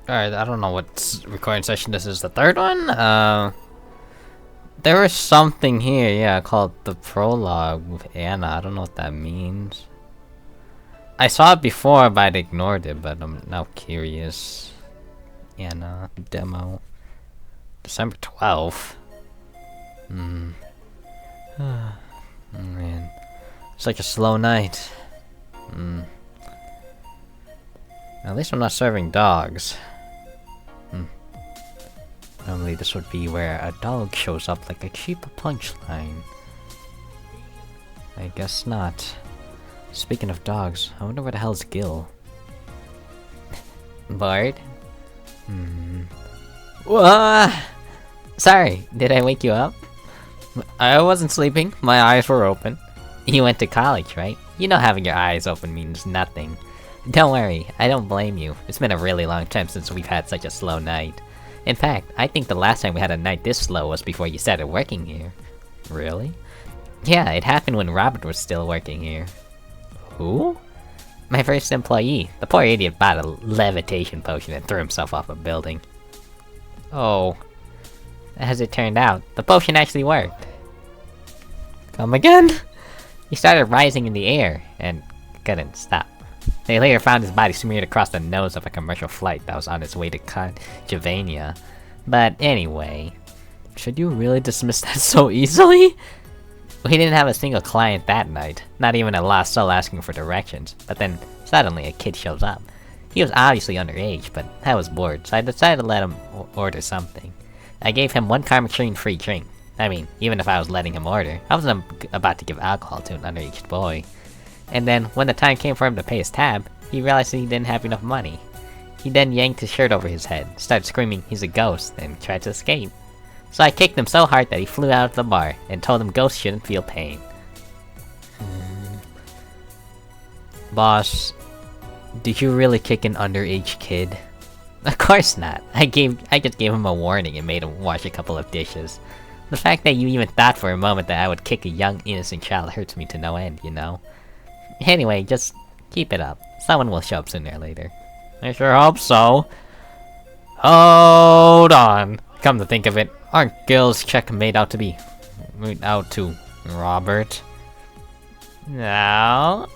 Alright, I don't know what recording session this is. The third one? There was something here, yeah, called the prologue with Anna. I don't know what that means. I saw it before, but I ignored it, but I'm now curious. Anna, demo. December 12th. Oh, man. It's like a slow night. At least I'm not serving dogs. Normally this would be where a dog shows up like a cheap punchline. I guess not. Speaking of dogs, I wonder where the hell's Gil? Bart? Sorry, did I wake you up? I wasn't sleeping, my eyes were open. You went to college, right? You know having your eyes open means nothing. Don't worry, I don't blame you. It's been a really long time since we've had such a slow night. In fact, I think the last time we had a night this slow was before you started working here. Really? Yeah, it happened when Robert was still working here. Who? My first employee. The poor idiot bought a levitation potion and threw himself off a building. Oh. As it turned out, the potion actually worked. Come again? He started rising in the air, and couldn't stop. They later found his body smeared across the nose of a commercial flight that was on its way to Javania. But anyway, should you really dismiss that so easily? We didn't have a single client that night, not even a lost soul asking for directions, but then suddenly a kid shows up. He was obviously underage, but I was bored, so I decided to let him order something. I gave him one Karma-Trine free drink. I mean, even if I was letting him order, I wasn't about to give alcohol to an underage boy. And then, when the time came for him to pay his tab, he realized he didn't have enough money. He then yanked his shirt over his head, started screaming he's a ghost, and tried to escape. So I kicked him so hard that he flew out of the bar, and told him ghosts shouldn't feel pain. Boss, did you really kick an underage kid? Of course not. I just gave him a warning and made him wash a couple of dishes. The fact that you even thought for a moment that I would kick a young, innocent child hurts me to no end, you know? Anyway, just keep it up. Someone will show up sooner or later. I sure hope so. Hold on. Come to think of it, aren't Gil's check made out to Robert? No.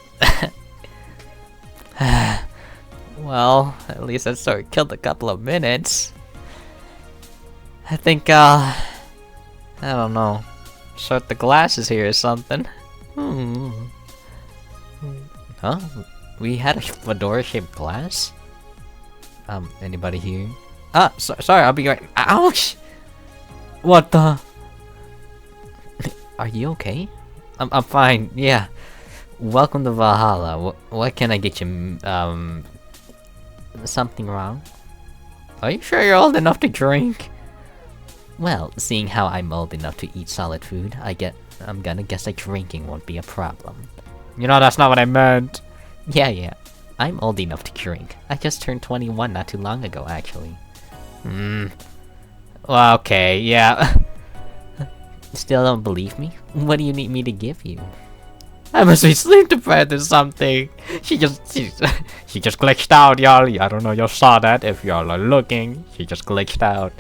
Well, at least that sort of killed a couple of minutes. I think I don't know, sort the glasses here or something. Huh? We had a fedora-shaped glass? Anybody here? Sorry, I'll be right- Ouch! What the? Are you okay? I'm fine, yeah. Welcome to Valhalla. What can I get you, something wrong? Are you sure you're old enough to drink? Well, seeing how I'm old enough to eat solid food, I'm gonna guess that drinking won't be a problem. You know, that's not what I meant. Yeah. I'm old enough to drink. I just turned 21 not too long ago, actually. Well, okay, yeah. Still don't believe me? What do you need me to give you? I must be sleep deprived or something. She just glitched out, y'all. I don't know, y'all saw that if y'all are looking. She just glitched out.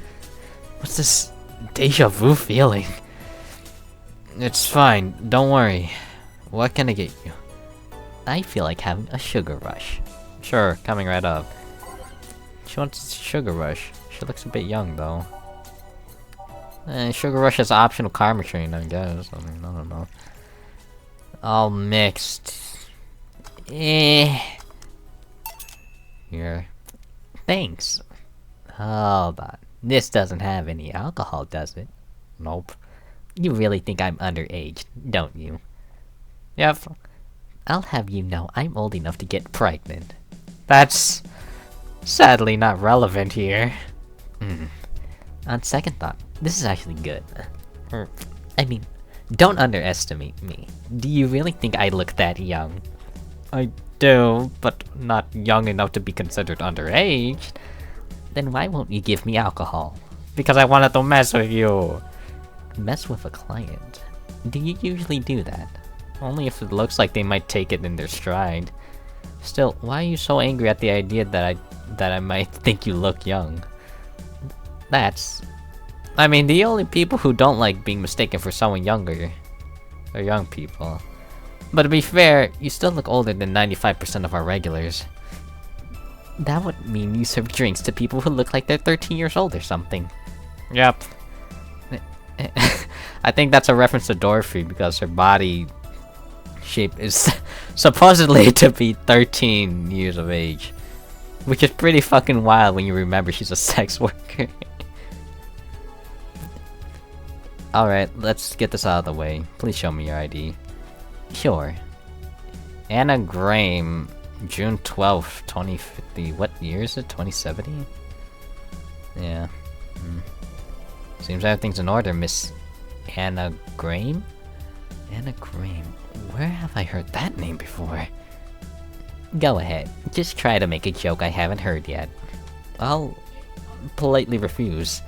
What's this deja vu feeling? It's fine, don't worry. What can I get you? I feel like having a sugar rush. Sure, coming right up. She wants a sugar rush. She looks a bit young though. Sugar rush is optional Karma-Trine, I guess. I mean, I don't know. All mixed. Here. Thanks. Hold on. This doesn't have any alcohol, does it? Nope. You really think I'm underage, don't you? Yep. I'll have you know I'm old enough to get pregnant. That's sadly not relevant here. On second thought, this is actually good. I mean, don't underestimate me. Do you really think I look that young? I do, but not young enough to be considered underage. Then why won't you give me alcohol? Because I wanted to mess with you. Mess with a client? Do you usually do that? Only if it looks like they might take it in their stride. Still, why are you so angry at the idea that that I might think you look young. I mean, the only people who don't like being mistaken for someone younger are young people. But to be fair, you still look older than 95% of our regulars. That would mean you serve drinks to people who look like they're 13 years old or something. Yep. I think that's a reference to Dorothy because her body shape is supposedly to be 13 years of age. Which is pretty fucking wild when you remember she's a sex worker. Alright, let's get this out of the way. Please show me your ID. Sure. Anna Graham, June 12th, 2050. What year is it? 2070? Yeah. Seems everything's in order, Miss Anna Graham? Anna Graham. Where have I heard that name before? Go ahead. Just try to make a joke I haven't heard yet. I'll politely refuse.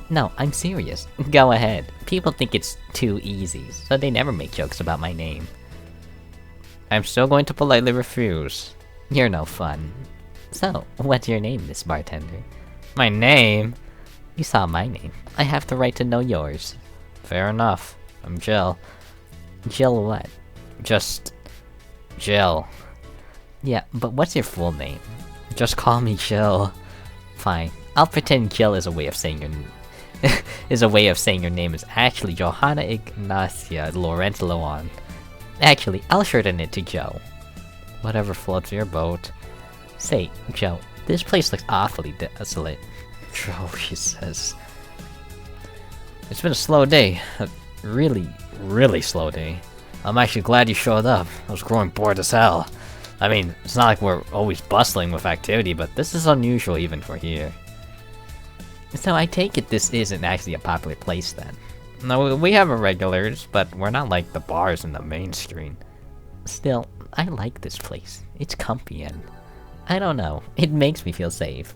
No, I'm serious. Go ahead. People think it's too easy, so they never make jokes about my name. I'm still going to politely refuse. You're no fun. So, what's your name, Miss Bartender? My name? You saw my name. I have the right to know yours. Fair enough. I'm Jill. Jill what? Just... Jill. Yeah, but what's your full name? Just call me Jill. Fine. I'll pretend Jill is a way of saying your name is actually Johanna Ignacia Laurent Loan. Actually, I'll shorten it to Joe. Whatever floats your boat. Say, Joe, this place looks awfully desolate. Joe, she says. It's been a slow day. A really, really slow day. I'm actually glad you showed up. I was growing bored as hell. I mean, it's not like we're always bustling with activity, but this is unusual even for here. So I take it this isn't actually a popular place then. No, we have our regulars, but we're not like the bars in the main street. Still, I like this place. It's comfy and... I don't know, it makes me feel safe.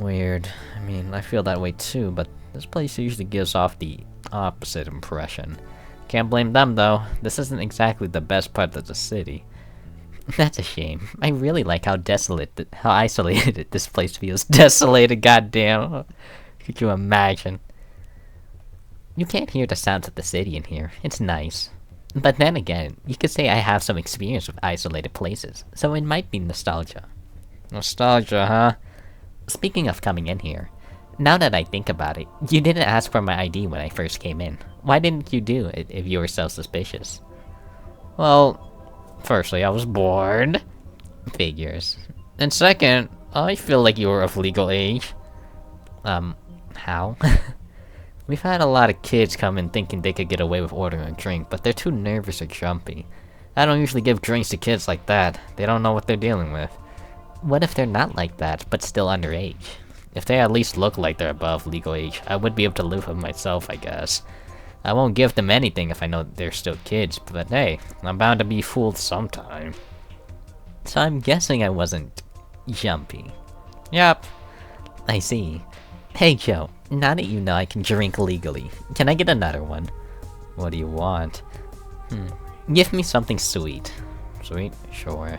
Weird. I mean, I feel that way too, but this place usually gives off the opposite impression. Can't blame them though, this isn't exactly the best part of the city. That's a shame. I really like how how isolated this place feels. Desolated, goddamn. Could you imagine? You can't hear the sounds of the city in here. It's nice. But then again, you could say I have some experience with isolated places, so it might be nostalgia. Nostalgia, huh? Speaking of coming in here, now that I think about it, you didn't ask for my ID when I first came in. Why didn't you do it if you were so suspicious? Well... Firstly, I was bored. Figures. And second, I feel like you were of legal age. How? We've had a lot of kids come in thinking they could get away with ordering a drink, but they're too nervous or jumpy. I don't usually give drinks to kids like that. They don't know what they're dealing with. What if they're not like that, but still underage? If they at least look like they're above legal age, I would be able to live with myself, I guess. I won't give them anything if I know they're still kids, but hey, I'm bound to be fooled sometime. So I'm guessing I wasn't... jumpy. Yep. I see. Hey Joe, now that you know I can drink legally, can I get another one? What do you want? Give me something sweet. Sweet? Sure.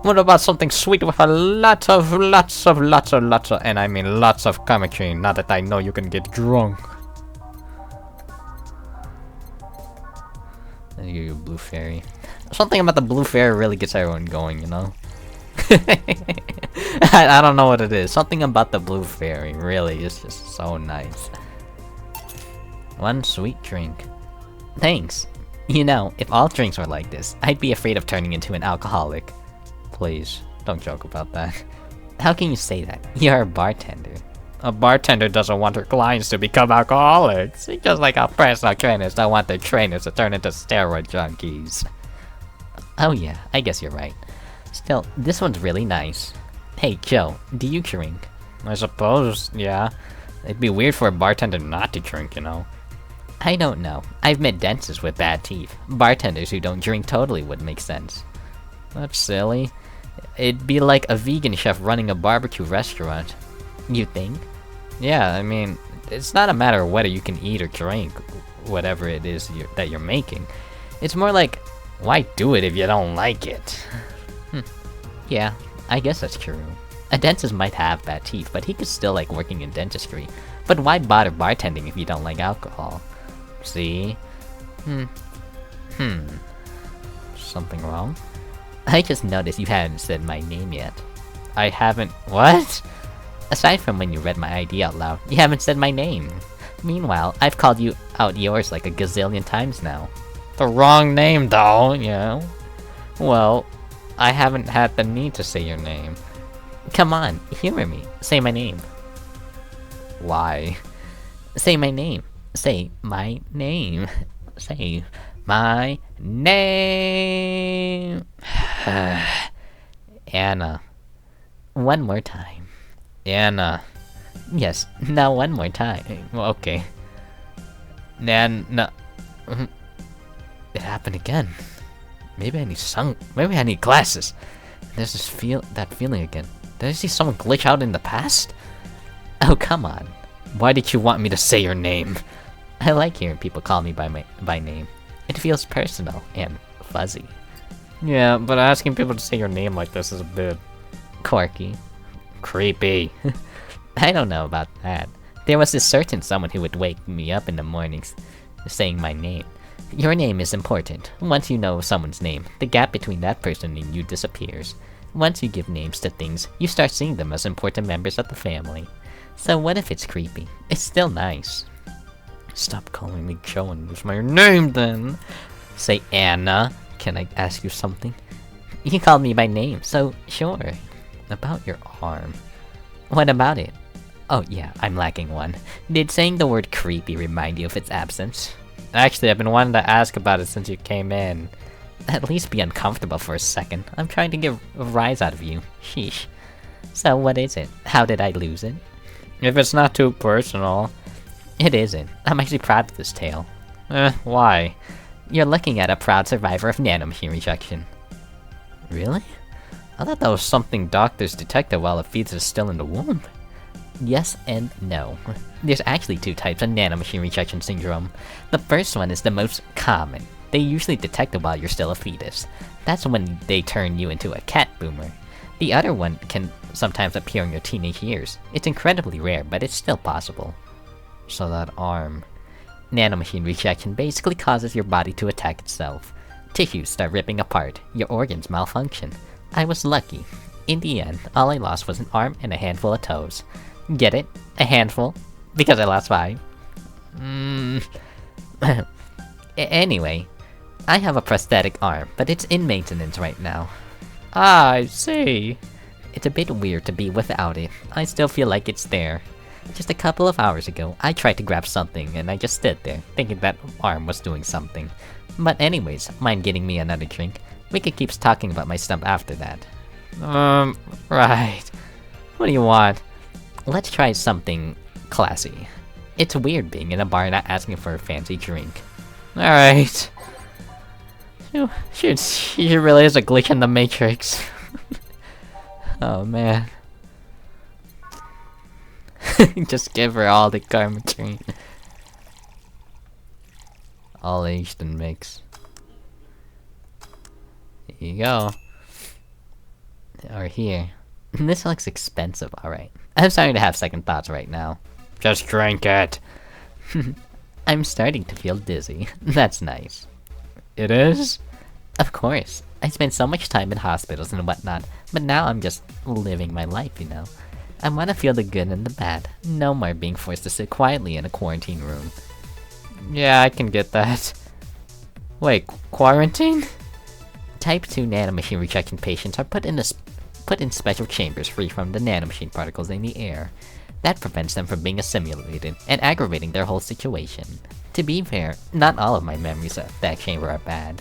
What about something sweet with a lot of, and I mean lots of chemistry, now that I know you can get drunk. You blue fairy. Something about the blue fairy really gets everyone going, you know? I don't know what it is. Something about the blue fairy really is just so nice. One sweet drink. Thanks. You know, if all drinks were like this, I'd be afraid of turning into an alcoholic. Please, don't joke about that. How can you say that? You're a bartender. A bartender doesn't want her clients to become alcoholics. It's just like how personal trainers don't want their trainers to turn into steroid junkies. Oh yeah, I guess you're right. Still, this one's really nice. Hey Joe, do you drink? I suppose, yeah. It'd be weird for a bartender not to drink, you know. I don't know. I've met dentists with bad teeth. Bartenders who don't drink totally would make sense. That's silly. It'd be like a vegan chef running a barbecue restaurant. You think? Yeah, I mean, it's not a matter of whether you can eat or drink whatever it is that you're making. It's more like, why do it if you don't like it? Yeah, I guess that's true. A dentist might have bad teeth, but he could still like working in dentistry. But why bother bartending if you don't like alcohol? See? Something wrong? I just noticed you haven't said my name yet. I haven't- what? Aside from when you read my ID out loud, you haven't said my name. Meanwhile, I've called you out yours like a gazillion times now. The wrong name though, you know? Well, I haven't had the need to say your name. Come on, humor me. Say my name. Why? Say my name. Say my name. Say my name. Anna. One more time. Anna. Yes, now one more time. Well, okay. Nana. It happened again. Maybe I need glasses. There's that feeling again. Did I see someone glitch out in the past? Oh, come on. Why did you want me to say your name? I like hearing people call me by name. It feels personal and fuzzy. Yeah, but asking people to say your name like this is a bit... quirky. Creepy. I don't know about that. There was this certain someone who would wake me up in the mornings saying my name. Your name is important. Once you know someone's name, the gap between that person and you disappears. Once you give names to things, you start seeing them as important members of the family. So what if it's creepy? It's still nice. Stop calling me Joe and use my name then! Say Anna. Can I ask you something? You called me by name, so sure. About your arm. What about it? Oh yeah, I'm lacking one. Did saying the word creepy remind you of its absence? Actually, I've been wanting to ask about it since you came in. At least be uncomfortable for a second. I'm trying to get a rise out of you. Sheesh. So what is it? How did I lose it? If it's not too personal. It isn't. I'm actually proud of this tale. Why? You're looking at a proud survivor of nanomachine rejection. Really? I thought that was something doctors detected while a fetus is still in the womb. Yes and no. There's actually two types of nanomachine rejection syndrome. The first one is the most common. They usually detect it while you're still a fetus. That's when they turn you into a cat boomer. The other one can sometimes appear in your teenage years. It's incredibly rare, but it's still possible. So that arm... Nanomachine rejection basically causes your body to attack itself. Tissues start ripping apart, your organs malfunction. I was lucky. In the end, all I lost was an arm and a handful of toes. Get it? A handful? Because I lost 5. Anyway, I have a prosthetic arm, but it's in maintenance right now. Ah, I see. It's a bit weird to be without it. I still feel like it's there. Just a couple of hours ago, I tried to grab something and I just stood there, thinking that arm was doing something. But anyways, mind getting me another drink? We could keep talking about my stump after that. Right. What do you want? Let's try something classy. It's weird being in a bar not asking for a fancy drink. Alright. She really is a glitch in the Matrix. Oh man. Just give her all the karma train. All aged and mixed. Here you go. Or here. This looks expensive, alright. I'm starting to have second thoughts right now. Just drink it! I'm starting to feel dizzy. That's nice. It is? Of course. I spent so much time in hospitals and whatnot, but now I'm just living my life, you know? I want to feel the good and the bad. No more being forced to sit quietly in a quarantine room. Yeah, I can get that. Wait, quarantine? Type 2 nanomachine rejection patients are put in special chambers free from the nanomachine particles in the air. That prevents them from being assimilated and aggravating their whole situation. To be fair, not all of my memories of that chamber are bad.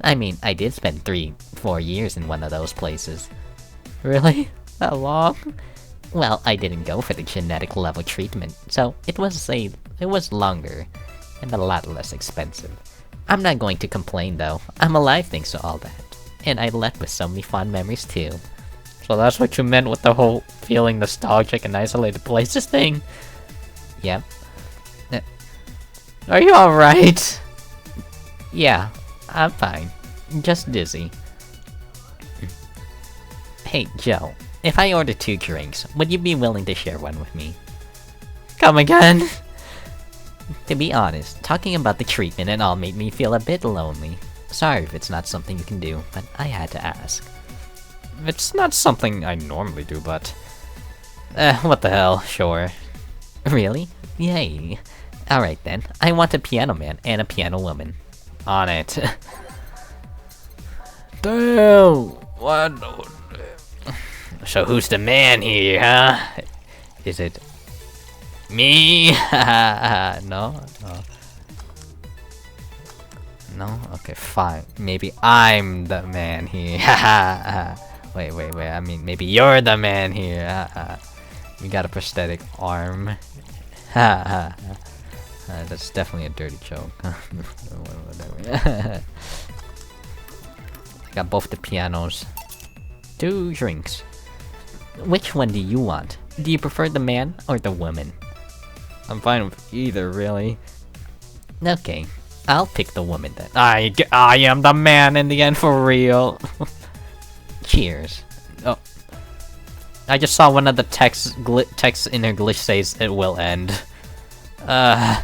I mean, I did spend 3-4 years in one of those places. Really? That long? Well, I didn't go for the genetic level treatment, so it was longer and a lot less expensive. I'm not going to complain though. I'm alive thanks to all that. And I left with so many fond memories too. So that's what you meant with the whole feeling nostalgic and isolated places thing? Yep. Are you alright? Yeah, I'm fine. Just dizzy. Hey, Joe, if I order 2 drinks, would you be willing to share one with me? Come again? To be honest, talking about the treatment and all made me feel a bit lonely. Sorry if it's not something you can do, but I had to ask. It's not something I normally do, but... what the hell, sure. Really? Yay. Alright then, I want a piano man and a piano woman. On it. Damn! What? So who's the man here, huh? Is it... me? No? No? Okay, fine. Maybe I'm the man here. Wait, I mean, maybe you're the man here. You got a prosthetic arm. That's definitely a dirty joke. Whatever. I got both the pianos. 2 drinks. Which one do you want? Do you prefer the man or the woman? I'm fine with either, really. Okay, I'll pick the woman then. I am the man in the end, for real. Cheers. Oh. I just saw one of the texts in her glitch says it will end. Alright,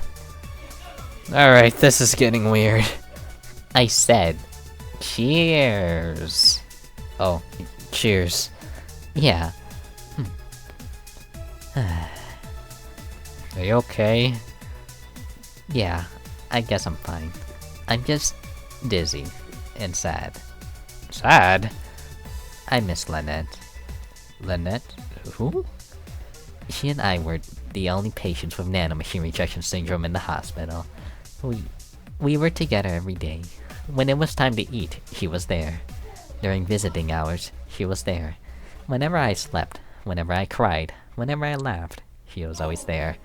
this is getting weird. I said, cheers. Oh, cheers. Yeah. Are you okay? Yeah, I guess I'm fine. I'm just dizzy and sad. Sad? I miss Lynette. Lynette? Who? She and I were the only patients with nanomachine rejection syndrome in the hospital. We were together every day. When it was time to eat, she was there. During visiting hours, she was there. Whenever I slept, whenever I cried, whenever I laughed, she was always there.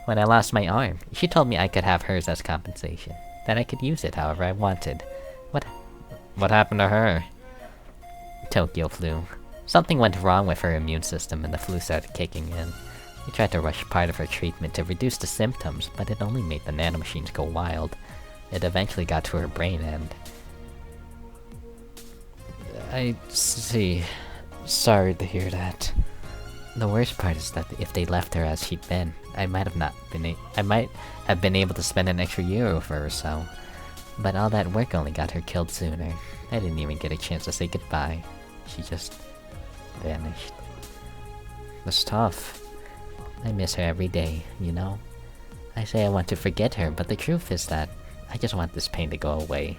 When I lost my arm, she told me I could have hers as compensation, that I could use it however I wanted. What happened to her? Tokyo flu. Something went wrong with her immune system and the flu started kicking in. We tried to rush part of her treatment to reduce the symptoms, but it only made the nanomachines go wild. It eventually got to her brain and... I see. Sorry to hear that. The worst part is that if they left her as she'd been, I might have been able to spend an extra year with her or so. But all that work only got her killed sooner. I didn't even get a chance to say goodbye. She just... vanished. That's tough. I miss her every day, you know? I say I want to forget her, but the truth is that I just want this pain to go away.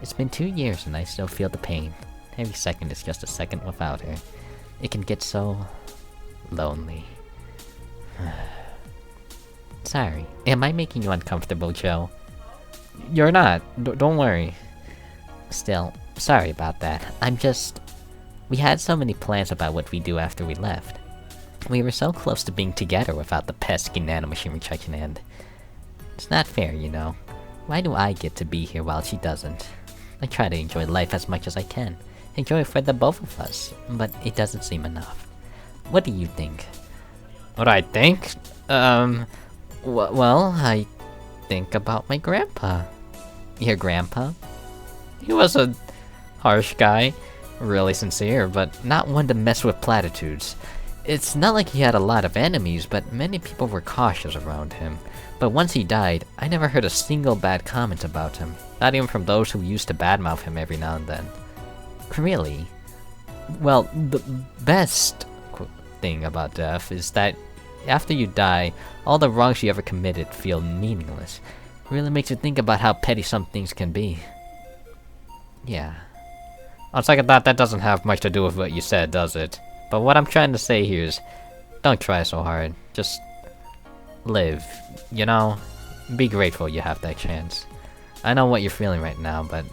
It's been 2 years and I still feel the pain. Every second is just a second without her. It can get so... lonely. Sorry, am I making you uncomfortable, Joe? You're not. Don't worry. Still, sorry about that. I'm just... We had so many plans about what we do after we left. We were so close to being together without the pesky nanomachine rejection and... It's not fair, you know. Why do I get to be here while she doesn't? I try to enjoy life as much as I can. Enjoy it for the both of us, but it doesn't seem enough. What do you think? What I think? Well, I think about my grandpa. Your grandpa? He was a harsh guy, really sincere, but not one to mess with platitudes. It's not like he had a lot of enemies, but many people were cautious around him. But once he died, I never heard a single bad comment about him, not even from those who used to badmouth him every now and then. Really? Well, the best thing about death is that after you die, all the wrongs you ever committed feel meaningless. It really makes you think about how petty some things can be. Yeah. On second thought, that doesn't have much to do with what you said, does it? But what I'm trying to say here is, don't try so hard. Just live, you know? Be grateful you have that chance. I know what you're feeling right now, but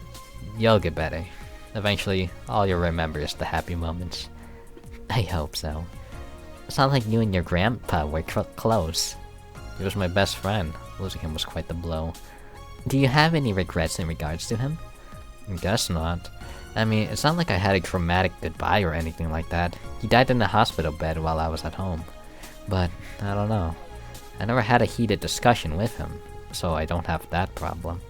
you'll get better. Eventually, all you'll remember is the happy moments. I hope so. It's not like you and your grandpa were close. He was my best friend. Losing him was quite the blow. Do you have any regrets in regards to him? I guess not. I mean, it's not like I had a dramatic goodbye or anything like that. He died in the hospital bed while I was at home. But, I don't know. I never had a heated discussion with him, so I don't have that problem.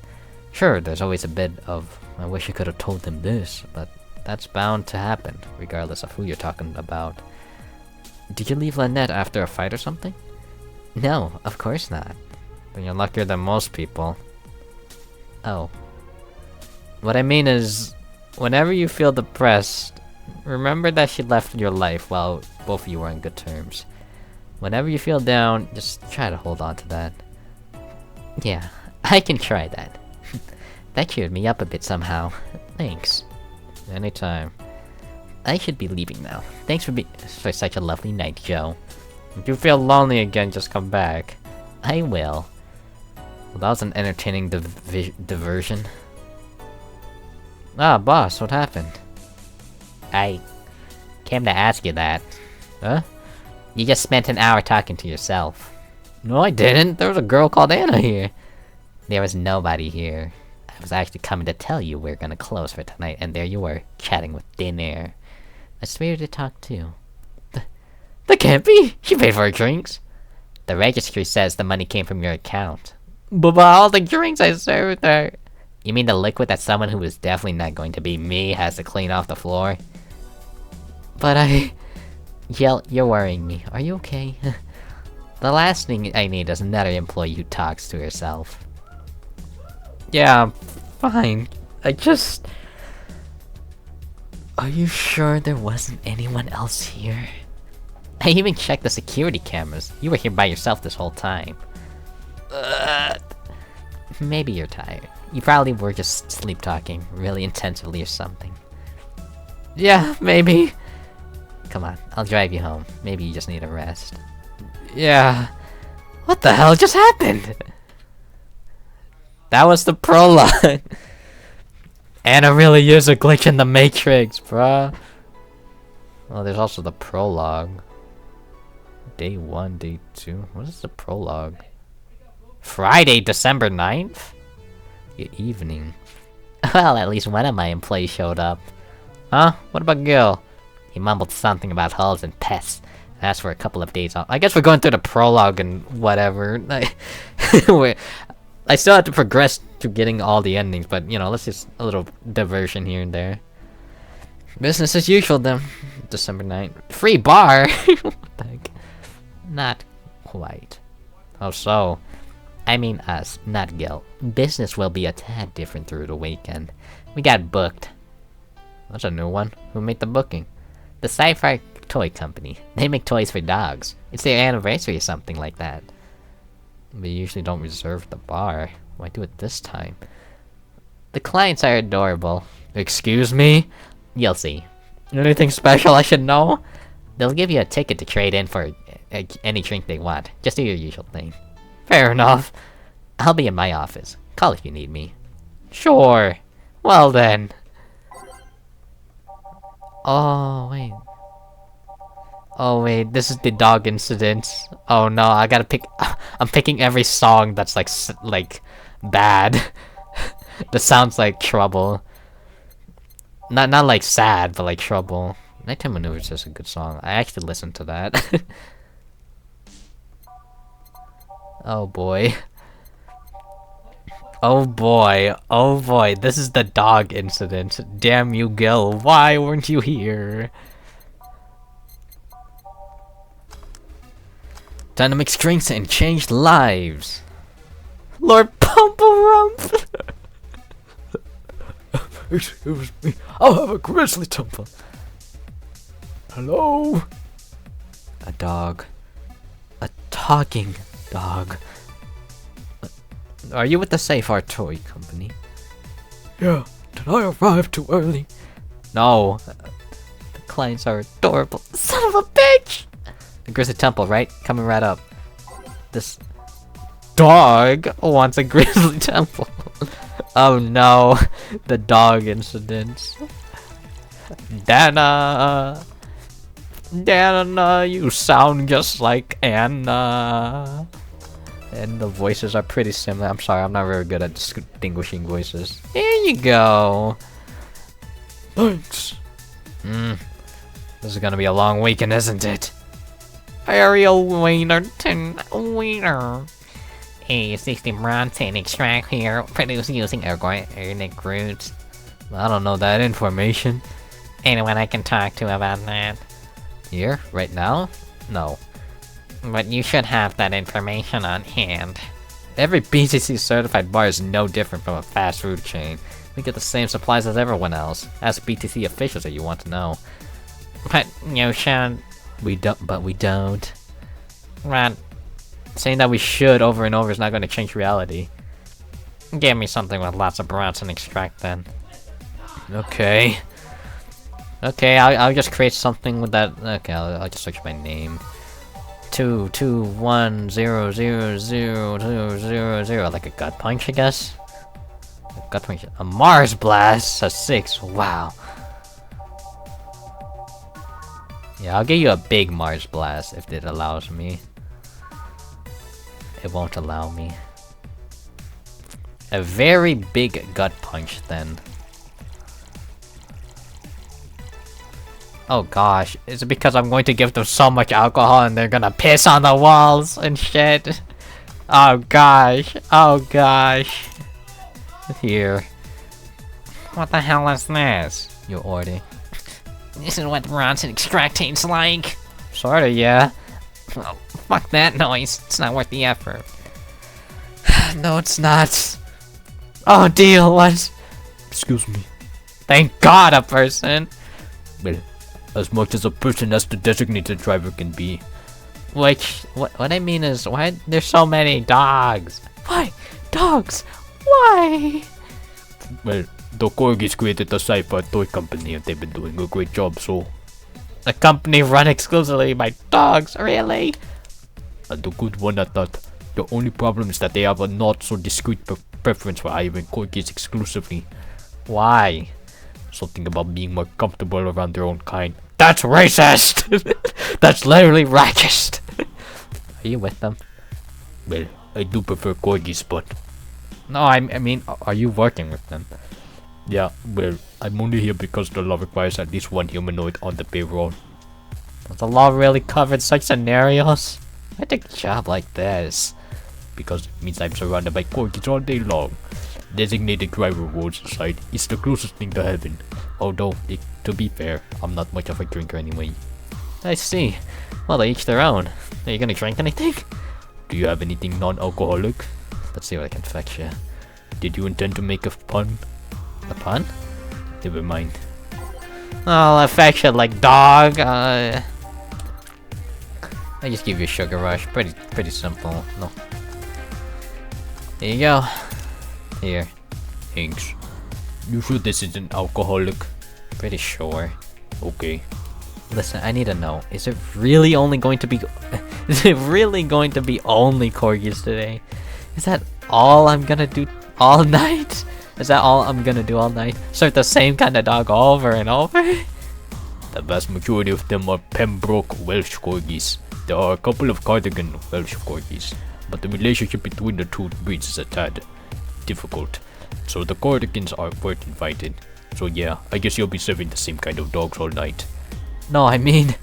Sure, there's always a bit of, I wish I could have told him this, but That's bound to happen, regardless of who you're talking about. Did you leave Lynette after a fight or something? No, of course not. Then you're luckier than most people. Oh. What I mean is, whenever you feel depressed, remember that she left your life while both of you were on good terms. Whenever you feel down, just try to hold on to that. Yeah, I can try that. That cheered me up a bit somehow. Thanks. Anytime. I should be leaving now. Thanks for such a lovely night, Joe. If you feel lonely again, just come back. I will. Well, that was an entertaining diversion. Ah, boss, what happened? I came to ask you that. Huh? You just spent an hour talking to yourself. No, I didn't. There was a girl called Anna here. There was nobody here. I was actually coming to tell you we're gonna close for tonight, and there you were, chatting with thin air. I swear to talk too. That can't be! She paid for her drinks! The registry says the money came from your account. But all the drinks I served her! You mean the liquid that someone who is definitely not going to be me has to clean off the floor? But Yell, you're worrying me. Are you okay? The last thing I need is another employee who talks to herself. Yeah, I'm fine. Are you sure there wasn't anyone else here? I even checked the security cameras. You were here by yourself this whole time. Maybe you're tired. You probably were just sleep-talking really intensively or something. Yeah, maybe. Come on, I'll drive you home. Maybe you just need a rest. Yeah. What the hell just happened? That was the prologue. Anna really is a glitch in the Matrix, bruh. Oh, there's also the prologue. Day 1, day 2. What is the prologue? Friday, December 9th? Good evening. Well, at least one of my employees showed up. Huh? What about Gil? He mumbled something about hulls and pests. Asked for a couple of days off. I guess we're going through the prologue and whatever. I still have to progress to getting all the endings, but you know, let's just a little diversion here and there. Business as usual then. December 9th. Free bar? What the heck? Not quite. Oh, so. I mean us, not Gil. Business will be a tad different through the weekend. We got booked. That's a new one. Who made the booking? The Sci-Fi Toy Company. They make toys for dogs. It's their anniversary or something like that. We usually don't reserve the bar. Why do it this time? The clients are adorable. Excuse me? You'll see. Anything special I should know? They'll give you a ticket to trade in for any drink they want. Just do your usual thing. Fair enough. I'll be in my office. Call if you need me. Sure. Well then. Oh, wait. Oh, wait. This is the dog incident. Oh, no. I gotta pick... I'm picking every song that's, like bad. That sounds like trouble. Not like sad, but like trouble. Nighttime Maneuver is just a good song. I actually listened to that. Oh, boy. Oh boy, oh boy, this is the dog incident. Damn you, Gil, why weren't you here? Time to mix drinks and change lives. Lord Pumperump! Excuse me, I'll have a grizzly temper. Hello? A dog. A talking dog. Are you with the Sci-Fi Toy Company? Yeah. Did I arrive too early? No. The clients are adorable. Son of a bitch! The Grizzly Temple, right? Coming right up. This dog wants a Grizzly Temple. Oh no. The dog incidents. Dana! Dana, you sound just like Anna. And the voices are pretty similar. I'm sorry, I'm not very good at distinguishing voices. Here you go. Thanks. This is gonna be a long weekend, isn't it? Ariel Wiener. A 60 Bronson extract here, produced using organic roots. I don't know that information. anyone I can talk to about that. Here? Right now? No. But you should have that information on hand. Every BTC certified bar is no different from a fast food chain. We get the same supplies as everyone else. Ask BTC officials that you want to know. But you should. We don't. But saying that we should over and over is not going to change reality. Give me something with lots of Bronson extract then. Okay. Okay, I'll just create something with that. Okay, I'll just search my name. 221000000, like a gut punch, I guess. A gut punch. A Mars blast. A 6. Wow. Yeah, I'll give you a big Mars blast if it allows me. It won't allow me. A very big gut punch then. Oh gosh, is it because I'm going to give them so much alcohol and they're gonna piss on the walls and shit? Oh gosh, oh gosh. Here. What the hell is this? Your order. This is what Bronson extract tastes like. Sorta, yeah. Oh, fuck that noise. It's not worth the effort. No, it's not. Oh, deal, what? Excuse me. Thank God, a person. Well, as much as a person as the designated driver can be. Which, what I mean is, why there's so many dogs? Why? Dogs? Why? Well, the Corgis created a sci-fi toy company and they've been doing a great job, so... A company run exclusively by dogs, really? And a good one at that. The only problem is that they have a not so discreet preference for hiring Corgis exclusively. Why? Something about being more comfortable around their own kind. That's racist! That's literally racist! Are you with them? Well, I do prefer Corgis, but... No, I mean, are you working with them? Yeah, well, I'm only here because the law requires at least one humanoid on the payroll. Does the law really cover such scenarios? I take a job like this. Because it means I'm surrounded by Corgis all day long. Designated driver rules aside, it's the closest thing to heaven. Although, to be fair, I'm not much of a drinker anyway. I see. Well, they each their own. Are you gonna drink anything? Do you have anything non-alcoholic? Let's see what I can fetch you. Did you intend to make a pun? A pun? Never mind. Oh, affection like dog. I just give you a sugar rush. Pretty simple. No. There you go. Here. Thanks. You sure this isn't alcoholic? Pretty sure. Okay. Listen, I need to know. Is it really only going to be... is it really going to be only Corgis today? Is that all I'm gonna do all night? Is that all I'm gonna do all night? Serve the same kind of dog over and over? The vast majority of them are Pembroke Welsh Corgis. There are a couple of Cardigan Welsh Corgis, but the relationship between the two breeds is a tad difficult. So the Cardigans weren't invited. So yeah, I guess you'll be serving the same kind of dogs all night. No, I mean,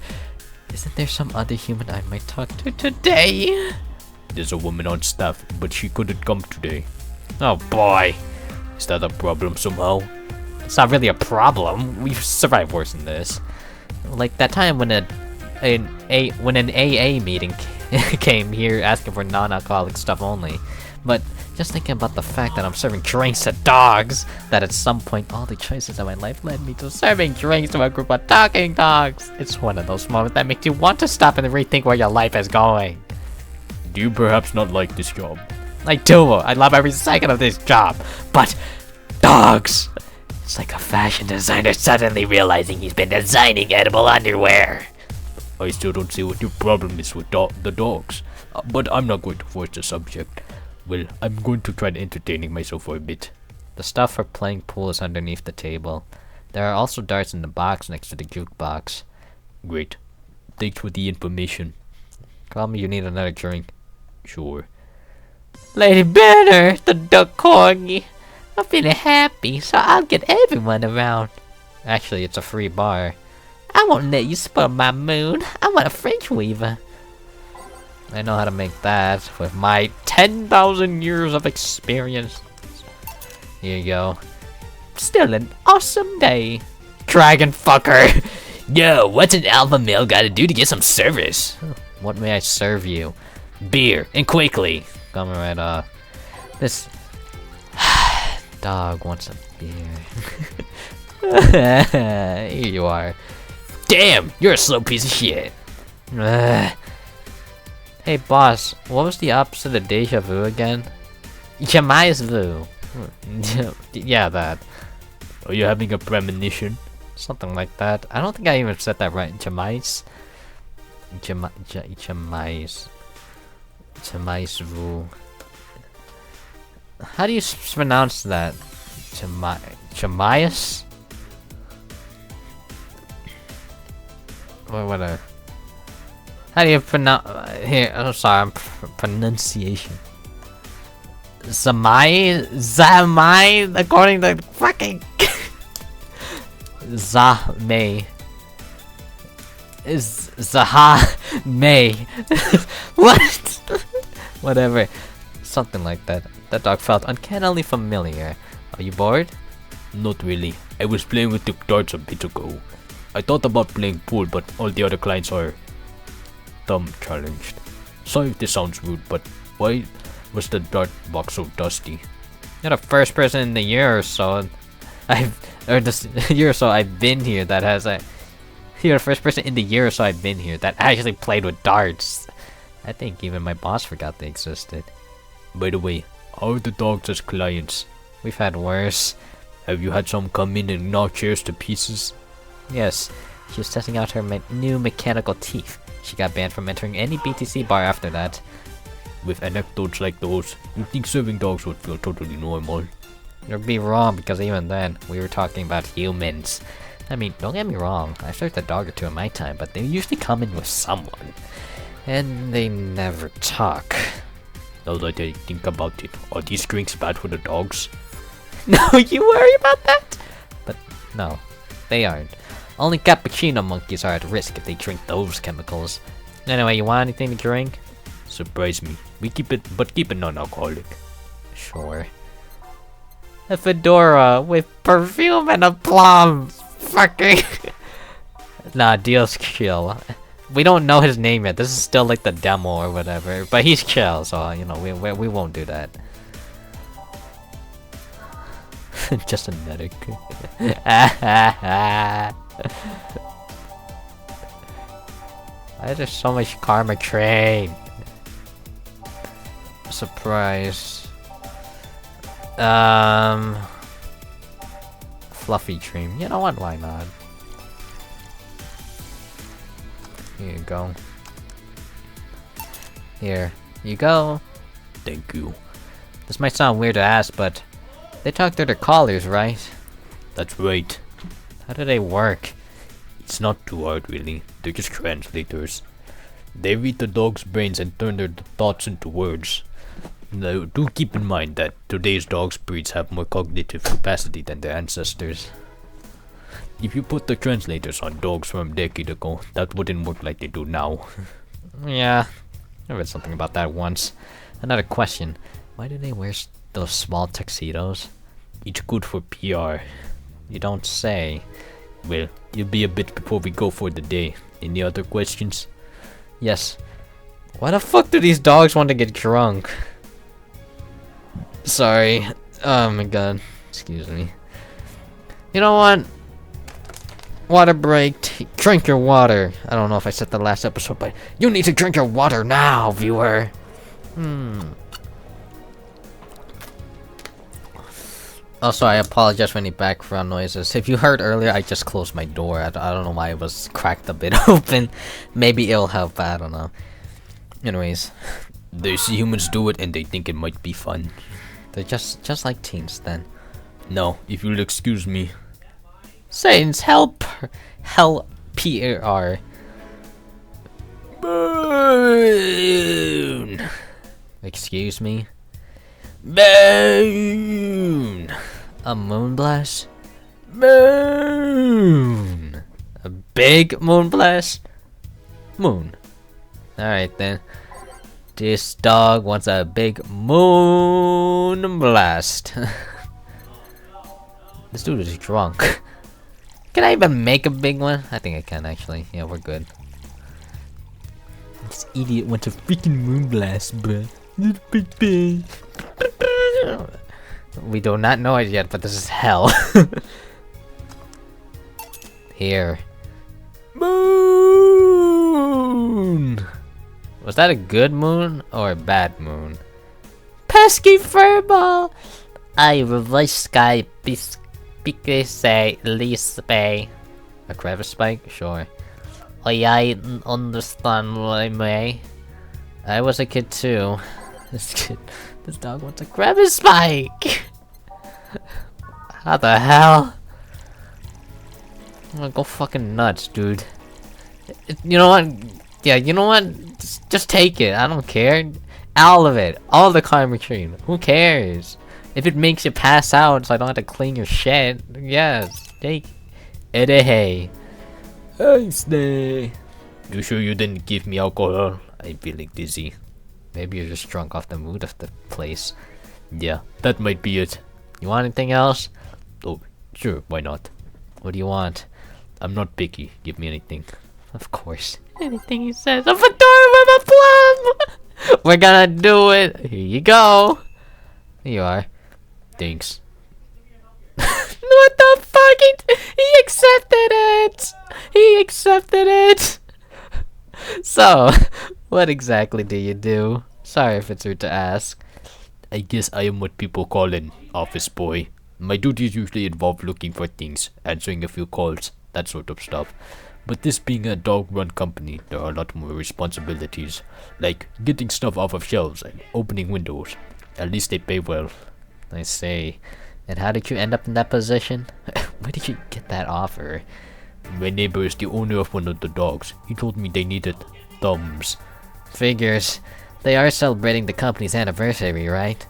isn't there some other human I might talk to today? There's a woman on staff, but she couldn't come today. Oh boy. Is that a problem somehow? It's not really a problem. We've survived worse than this. Like that time when an AA meeting came here asking for non-alcoholic stuff only. But just thinking about the fact that I'm serving drinks to dogs, that at some point all the choices of my life led me to serving drinks to a group of talking dogs. It's one of those moments that makes you want to stop and rethink where your life is going. Do you perhaps not like this job? I do. I love every second of this job. But dogs! It's like a fashion designer suddenly realizing he's been designing edible underwear. I still don't see what your problem is with the dogs. But I'm not going to force the subject. Well, I'm going to try entertaining myself for a bit. The stuff for playing pool is underneath the table. There are also darts in the box next to the jukebox. Great. Thanks for the information. Tell me you need another drink. Sure. Lady Banner, the duck corgi. I'm feeling happy, so I'll get everyone around. Actually, it's a free bar. I won't let you spoil my mood. I want a French weaver. I know how to make that with my 10,000 years of experience. Here you go. Still an awesome day. Dragon fucker! Yo, what's an alpha male gotta do to get some service? What may I serve you? Beer, and quickly! Coming right off. This dog wants a beer. Here you are. Damn, you're a slow piece of shit. Hey boss, what was the opposite of deja vu again? Jamai's vu. Yeah, that. Are you having a premonition? Something like that. I don't think I even said that right. Jamais vu. How do you pronounce that? Jamais? Whatever. How do you pronounce? Here, I'm sorry, pronunciation. Zamai, according to fucking Zamay. Is Zaha May. What? Whatever. Something like that. That dog felt uncannily familiar. Are you bored? Not really. I was playing with the darts a bit ago. I thought about playing pool, but all the other clients are thumb challenged. Sorry if this sounds rude, but why was the dart box so dusty? You're the first person in the year or so I've been here that has a. You're the first person in the year or so I've been here that actually played with darts. I think even my boss forgot they existed. By the way, how are the dogs as clients? We've had worse. Have you had some come in and knock chairs to pieces? Yes, she was testing out her new mechanical teeth. She got banned from entering any BTC bar after that. With anecdotes like those, you'd think serving dogs would feel totally normal. You'd be wrong, because even then, we were talking about humans. I mean, don't get me wrong, I served a dog or two in my time, but they usually come in with someone. And they never talk. Now that I think about it, are these drinks bad for the dogs? No, you worry about that? But no, they aren't. Only cappuccino monkeys are at risk if they drink those chemicals. Anyway, you want anything to drink? Surprise me. We keep it non-alcoholic. Sure. A fedora with perfume and a plum. Fucking. Nah, deal's chill. We don't know his name yet. This is still like the demo or whatever. But he's chill, so you know we won't do that. Just a medic. Why is there so much karma train? Surprise. Fluffy dream. You know what? Why not? Here you go. Here you go. Thank you. This might sound weird to ask, but they talk to their callers, right? That's right. How do they work? It's not too hard, really. They're just translators. They read the dog's brains and turn their thoughts into words. Now, do keep in mind that today's dogs breeds have more cognitive capacity than their ancestors. If you put the translators on dogs from a decade ago, that wouldn't work like they do now. Yeah, I read something about that once. Another question. Why do they wear those small tuxedos? It's good for PR. You don't say. Well, you'll be a bit before we go for the day. Any other questions? Yes. Why the fuck do these dogs want to get drunk? Sorry. Oh my god. Excuse me. You know what? Water break. Drink your water. I don't know if I said the last episode, but you need to drink your water now, viewer. Also, I apologize for any background noises. If you heard earlier, I just closed my door. I don't know why it was cracked a bit open. Maybe it'll help, I don't know. Anyways, they see humans do it and they think it might be fun. They're just like teens then. No, if you'll excuse me. Saints, help! Help, P-A-R. Moon! Excuse me? Moon! A moon blast? Moon! A big moon blast? Moon. Alright then. This dog wants a big moon blast. This dude is drunk. Can I even make a big one? I think I can actually. Yeah, we're good. This idiot wants a freaking moonblast, bruh. We do not know it yet, but this is hell. Here. Moon! Was that a good moon or a bad moon? Pesky furball! I reverse sky say least bay. A crevice spike? Sure. I understand what I may. I was a kid too. This dog wants a crevice spike! How the hell? I'm gonna go fucking nuts, dude. You know what? Yeah, you know what? Just take it. I don't care. All of it. All the karma cream. Who cares? If it makes you pass out so I don't have to clean your shit, yes, take it. Hey. Thanks, day. You sure you didn't give me alcohol? I'm feeling dizzy. Maybe you're just drunk off the mood of the place. Yeah, that might be it. You want anything else? Oh, sure, why not? What do you want? I'm not picky. Give me anything. Of course. Anything he says. A fedora with a plum! We're gonna do it! Here you go! Here you are. Thanks. What the fuck? He accepted it! He accepted it! So, what exactly do you do? Sorry if it's rude to ask. I guess I am what people call an office boy. My duties usually involve looking for things, answering a few calls, that sort of stuff. But this being a dog-run company, there are a lot more responsibilities, like getting stuff off of shelves and opening windows. At least they pay well. I say. And how did you end up in that position? Where did you get that offer? My neighbor is the owner of one of the dogs. He told me they needed thumbs. Figures. They are celebrating the company's anniversary, right?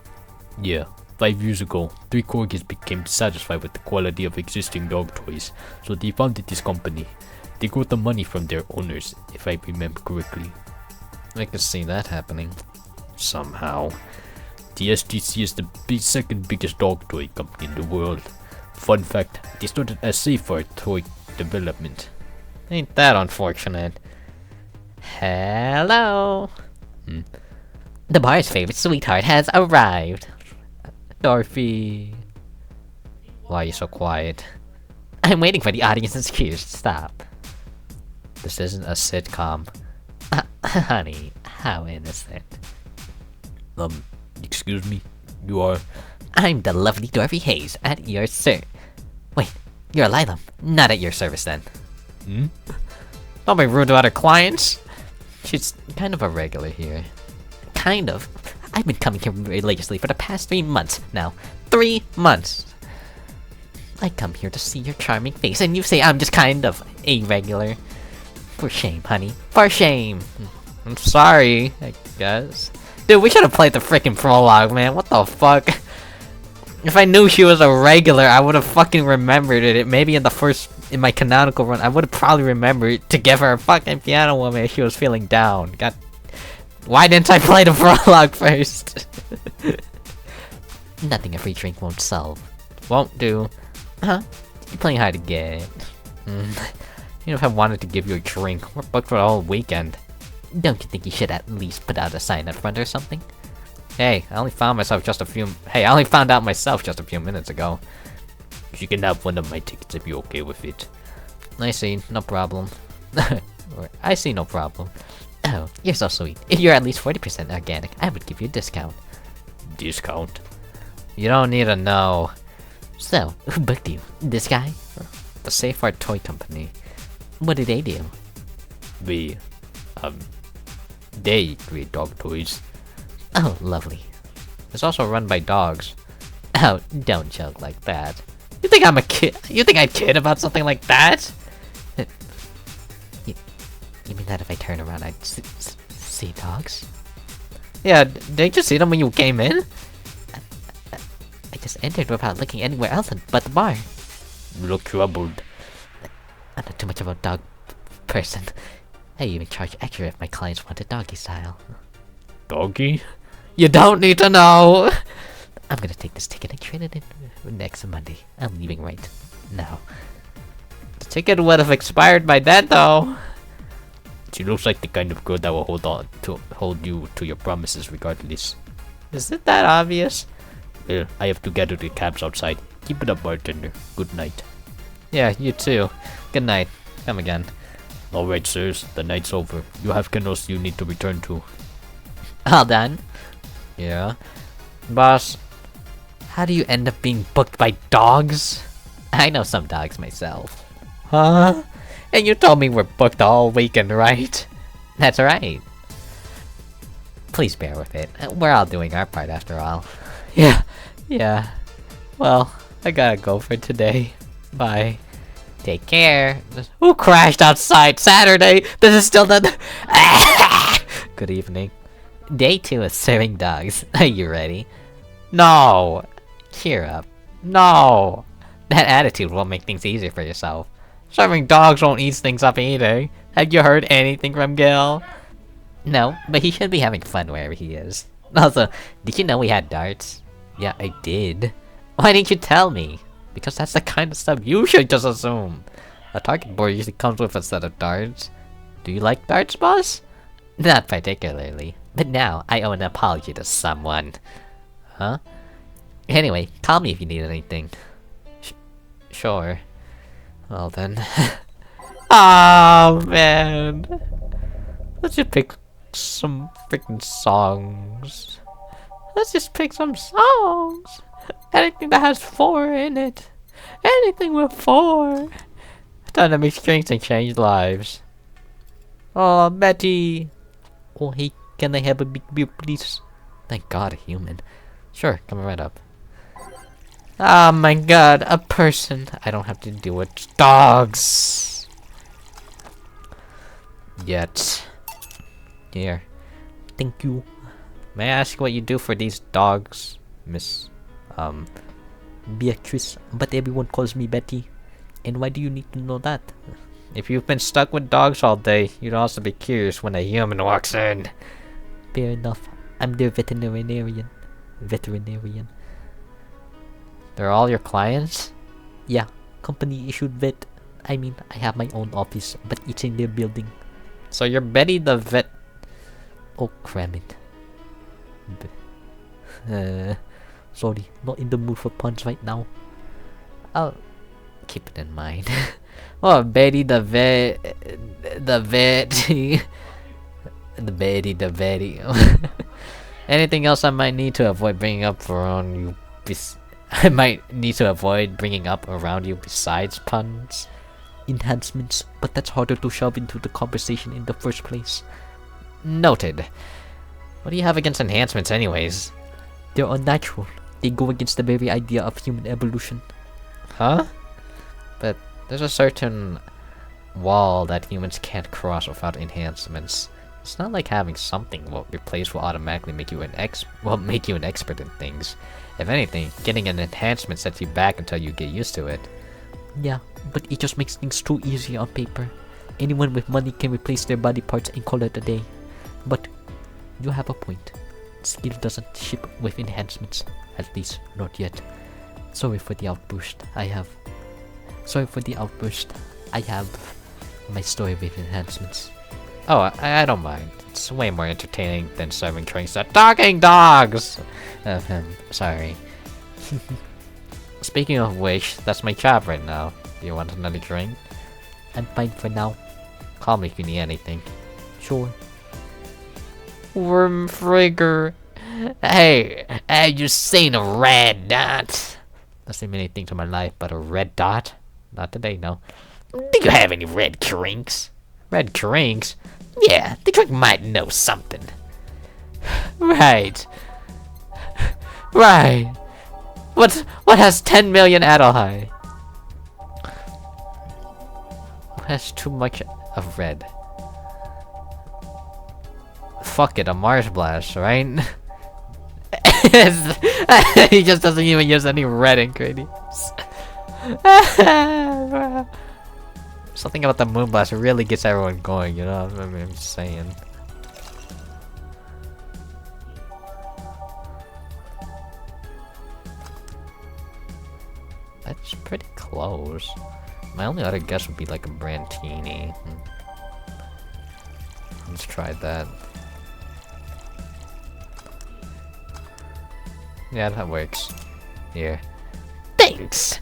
Yeah. 5 years ago, 3 corgis became dissatisfied with the quality of existing dog toys, so they founded this company. They got the money from their owners, if I remember correctly. I can see that happening. Somehow. The STC is the second biggest dog toy company in the world. Fun fact, they started as safer toy development. Ain't that unfortunate? Hello? The bar's favorite sweetheart has arrived. Dorothy. Why are you so quiet? I'm waiting for the audience's cues to stop. This isn't a sitcom. Honey, how innocent. Excuse me? You are? I'm the lovely Dorothy Hayes at your Wait, you're a Lilum. Not at your service then. Don't be rude to other clients. She's kind of a regular here. Kind of. I've been coming here religiously for the past 3 months now. 3 months! I come here to see your charming face and you say I'm just kind of irregular. For shame, honey. For shame! I'm sorry, I guess. Dude, we should have played the freaking prologue, man. What the fuck? If I knew she was a regular, I would have fucking remembered it. Maybe in my canonical run, I would have probably remembered to give her a fucking piano woman if she was feeling down. God. Why didn't I play the prologue first? Nothing a free drink won't solve. Won't do. You're playing hard to get. If I wanted to give you a drink, we're booked for the whole weekend. Don't you think you should at least put out a sign up front or something? Hey, I only found out myself just a few minutes ago. You can have one of my tickets if you're okay with it. I see, no problem. I see, no problem. Oh, you're so sweet. If you're at least 40% organic, I would give you a discount. Discount? You don't need to know. So, who booked you? This guy? The Safe Art Toy Company. What do? They create dog toys. Oh, lovely. It's also run by dogs. Oh, don't joke like that. You think I'm a kid? You think I'd kid about something like that? You mean that if I turn around, I'd see dogs? Yeah, didn't you see them when you came in? I just entered without looking anywhere else but the bar. You look troubled. I'm not too much of a dog person. I even charge extra if my clients want it doggy style. Doggy? You don't need to know! I'm gonna take this ticket and trade it in next Monday. I'm leaving right now. The ticket would have expired by then, though. She looks like the kind of girl that will hold you to your promises regardless. Is it that obvious? Well, I have to gather the cabs outside. Keep it up, bartender. Good night. Yeah, you too. Good night. Come again. Alright, sirs. The night's over. You have kennels you need to return to. All done? Yeah. Boss, how do you end up being booked by dogs? I know some dogs myself. Huh? And you told me we're booked all weekend, right? That's right. Please bear with it. We're all doing our part after all. Yeah. Well, I gotta go for today. Bye. Take care. Who crashed outside Saturday? This is still the... Good evening. Day 2 of serving dogs. Are you ready? No! Cheer up. No! That attitude won't make things easier for yourself. Serving dogs won't ease things up either. Have you heard anything from Gil? No, but he should be having fun wherever he is. Also, did you know we had darts? Yeah, I did. Why didn't you tell me? Because that's the kind of stuff you should just assume. A target board usually comes with a set of darts. Do you like darts, boss? Not particularly. But now, I owe an apology to someone. Huh? Anyway, call me if you need anything. Sure. Well then. Oh man! Let's just pick some freaking songs. Let's just pick some songs! Anything that has 4 in it. Anything with 4. Time to make strings and change lives. Oh, Betty! Oh, hey, can I have a big beer, please? Thank God, a human. Sure, coming right up. Oh my god, a person. I don't have to deal with dogs. Yet. Here. Thank you. May I ask what you do for these dogs, Miss, Beatrice? But everyone calls me Betty. And why do you need to know that? If you've been stuck with dogs all day, you'd also be curious when a human walks in. Fair enough. I'm their veterinarian. They're all your clients? Yeah, company issued vet. I mean, I have my own office, but it's in their building. So you're Betty the vet. Oh, cram it. Sorry, not in the mood for puns right now. I'll keep it in mind. Oh, Betty the vet. The Betty. The Betty. Anything else I might need to avoid bringing up around you? I might need to avoid bringing up around you besides puns? Enhancements, but that's harder to shove into the conversation in the first place. Noted. What do you have against enhancements anyways? They're unnatural. They go against the very idea of human evolution. Huh? But there's a certain wall that humans can't cross without enhancements. It's not like having something replaced will automatically make you an expert in things. If anything, getting an enhancement sets you back until you get used to it. Yeah, but it just makes things too easy on paper. Anyone with money can replace their body parts and call it a day. But you have a point. Skill doesn't ship with enhancements, at least not yet. Sorry for the outburst. I have my story with enhancements. Oh, I don't mind. It's way more entertaining than serving drinks at talking dogs! Sorry. Speaking of which, that's my job right now. Do you want another drink? I'm fine for now. Call me if you need anything. Sure. Worm Frigger. Hey, you seen a red dot? Doesn't mean anything to my life but a red dot. Not today, no. Do you have any red drinks? Red drinks? Yeah, the drink might know something. Right. Right. What has 10 million Adelhai? What has too much of red? Fuck it, a Mars Blast, right? He just doesn't even use any red ingredients. Something about the Moonblast really gets everyone going, you know what I'm just saying. That's pretty close. My only other guess would be like a Brantini. Let's try that. Yeah, that works. Here. Thanks!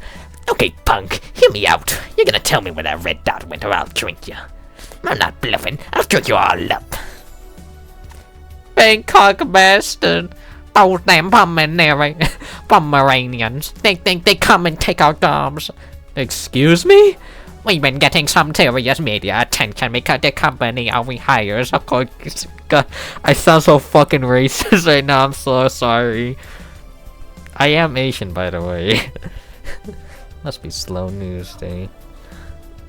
Okay, punk, hear me out. You're gonna tell me where that red dot went or I'll drink you. I'm not bluffing, I'll drink you all up. Bangkok bastard! Those damn Pomeranians. They think they come and take our jobs. Excuse me? We've been getting some serious media attention because the company only hires. Of course, God, I sound so fucking racist right now. I'm so sorry. I am Asian, by the way. Must be slow news day.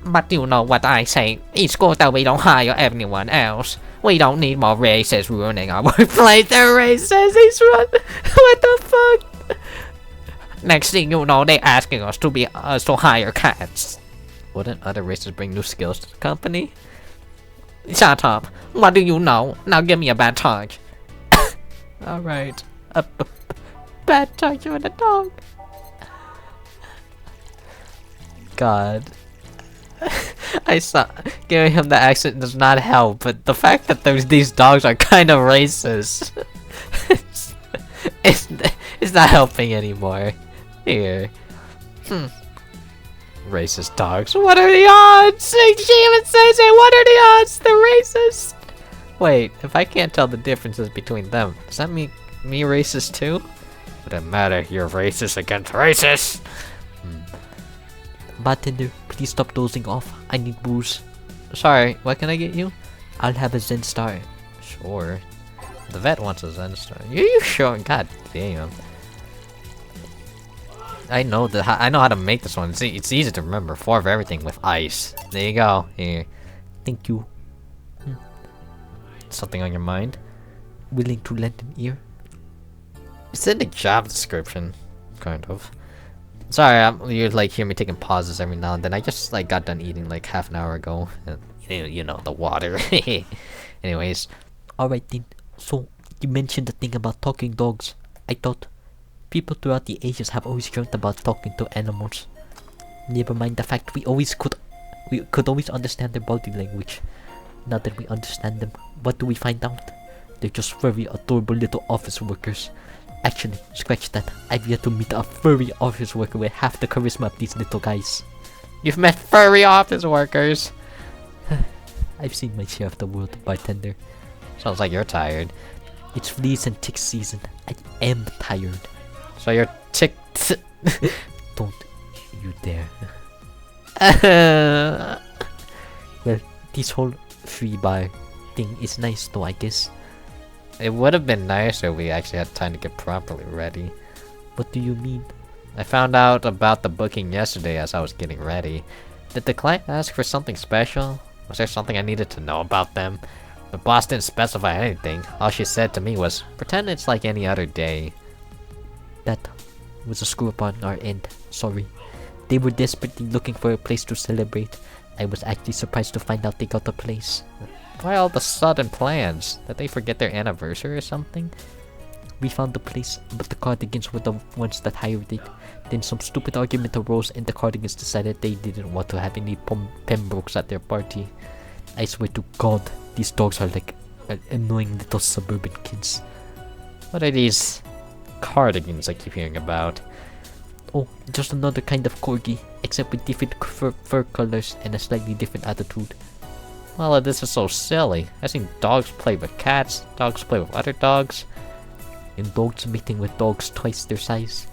But you know what I say. It's good that we don't hire everyone else. We don't need more racists ruining our workplace. They're racist. What the fuck? Next thing you know, they're asking us to hire cats. Wouldn't other races bring new skills to the company? Shut up. What do you know? Now give me a bad charge. Alright. Bad charge with a dog. God. I saw giving him the accent does not help, but the fact that these dogs are kind of racist it's not helping anymore. Here. Racist dogs. What are the odds? She even says it. What are the odds? They're racist. Wait, if I can't tell the differences between them, does that mean me racist too? Wouldn't matter. You're racist against racist. Bartender, please stop dozing off. I need booze. Sorry, what can I get you? I'll have a Zen Star. Sure. The vet wants a Zen Star. You sure? God damn. I know how to make this one. It's easy to remember. 4 of everything with ice. There you go. Here. Thank you. Something on your mind? Willing to lend an ear? It's in the job description. Kind of. Sorry, you like hear me taking pauses every now and then. I just like got done eating like half an hour ago. And, you know, the water. Anyways. Alright then. So, you mentioned the thing about talking dogs. I thought people throughout the ages have always dreamt about talking to animals. Never mind the fact we could always understand their body language. Now that we understand them, what do we find out? They're just very adorable little office workers. Actually, scratch that. I've yet to meet a furry office worker with half the charisma of these little guys. You've met furry office workers? I've seen my share of the world, Bartender. Sounds like you're tired. It's fleas and tick season. I am tired. So you're ticked. Don't you dare. Well, this whole free bar thing is nice though, I guess. It would have been nicer if we actually had time to get properly ready. What do you mean? I found out about the booking yesterday as I was getting ready. Did the client ask for something special? Was there something I needed to know about them? The boss didn't specify anything. All she said to me was, pretend it's like any other day. That was a screw up on our end. Sorry. They were desperately looking for a place to celebrate. I was actually surprised to find out they got a place. Why all the sudden plans? Did they forget their anniversary or something? We found the place, but the cardigans were the ones that hired it. Then some stupid argument arose and the cardigans decided they didn't want to have any Pembrokes at their party. I swear to God, these dogs are like annoying little suburban kids. What are these cardigans I keep hearing about? Oh, just another kind of corgi, except with different fur colors and a slightly different attitude. Well, this is so silly. I've seen dogs play with cats, dogs play with other dogs, and dogs mating with dogs twice their size.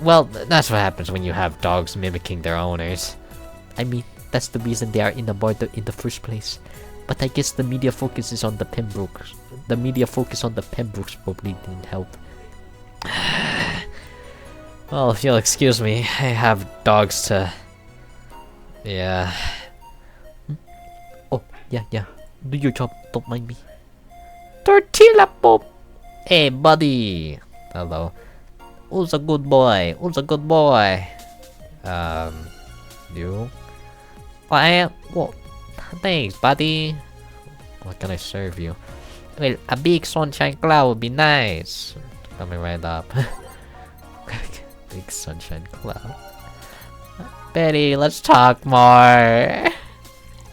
Well, that's what happens when you have dogs mimicking their owners. I mean, that's the reason they are in the bar in the first place. But I guess the media focuses on the Pembrokes. The media focus on the Pembrokes probably didn't help. Well, if you'll excuse me, I have dogs to... Yeah... Oh, yeah. Do your job, don't mind me. Tortilla Pop! Hey, buddy! Hello. Who's a good boy? Who's a good boy? You? Well, thanks, buddy. What can I serve you? Well, a big sunshine cloud would be nice. Coming right up. Big sunshine cloud. Betty, let's talk more.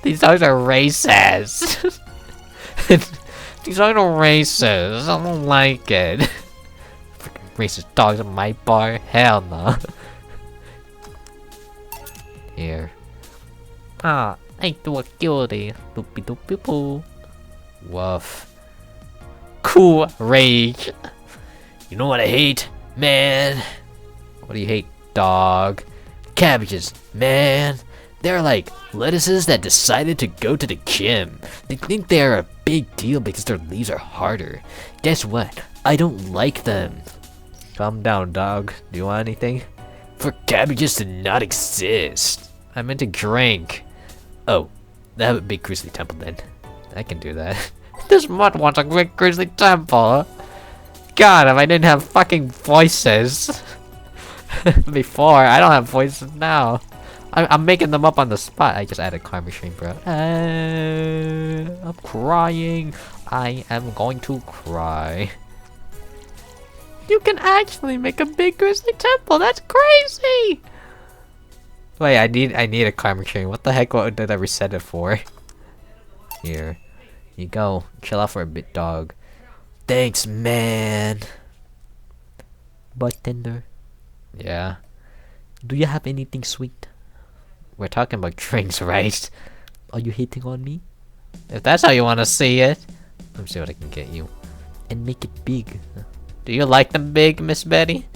These dogs are racist. These dogs are racist. I don't like it. Freaking racist dogs at my bar? Hell no. Here. Ah, I do a cutie. Doopy doopy poo. Woof. Cool rage. You know what I hate, man? What do you hate, dog? Cabbages, man. They're like lettuces that decided to go to the gym. They think they're a big deal because their leaves are harder. Guess what? I don't like them. Calm down, dog. Do you want anything? For cabbages to not exist. I meant to drink. Oh, that would be Grizzly Temple then. I can do that. This mod wants a quick Grizzly Temple. God, if I didn't have fucking voices before, I don't have voices now. I'm making them up on the spot. I just added Karma Stream, bro. I'm crying. I am going to cry. You can actually make a big Grizzly Temple. That's crazy. Wait, I need a Karma Stream. What the heck? What did I reset it for? Here, you go. Chill out for a bit, dog. Thanks, man. Bartender. Yeah. Do you have anything sweet? We're talking about drinks, right? Are you hitting on me? If that's how you want to see it. Let me see what I can get you. And make it big. Do you like them big, Miss Betty?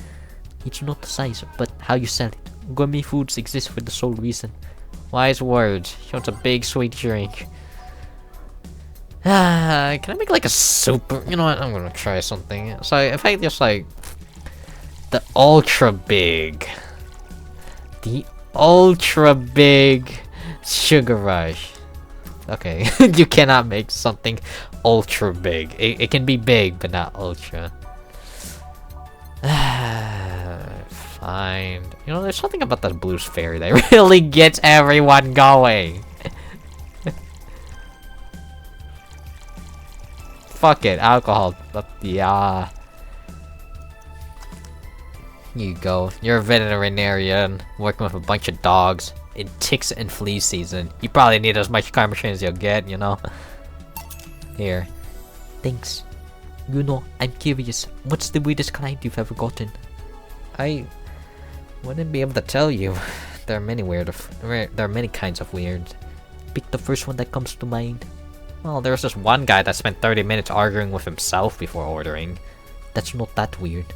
It's not the size, but how you sell it. Gourmet foods exist for the sole reason. Wise words. She wants a big sweet drink. Can I make like a super... You know what? I'm gonna try something. So if I just like... The ultra big. The ultra big sugar rush. Okay, you cannot make something ultra big. It can be big, but not ultra. Fine. You know, there's something about that Blues Fairy that really gets everyone going. Fuck it, alcohol. Yeah. Here you go. You're a veterinarian working with a bunch of dogs in ticks and flea season. You probably need as much karma train as you'll get, you know? Here. Thanks. You know, I'm curious. What's the weirdest client you've ever gotten? I wouldn't be able to tell you. There are many kinds of weird. Pick the first one that comes to mind. Well, there was this one guy that spent 30 minutes arguing with himself before ordering. That's not that weird.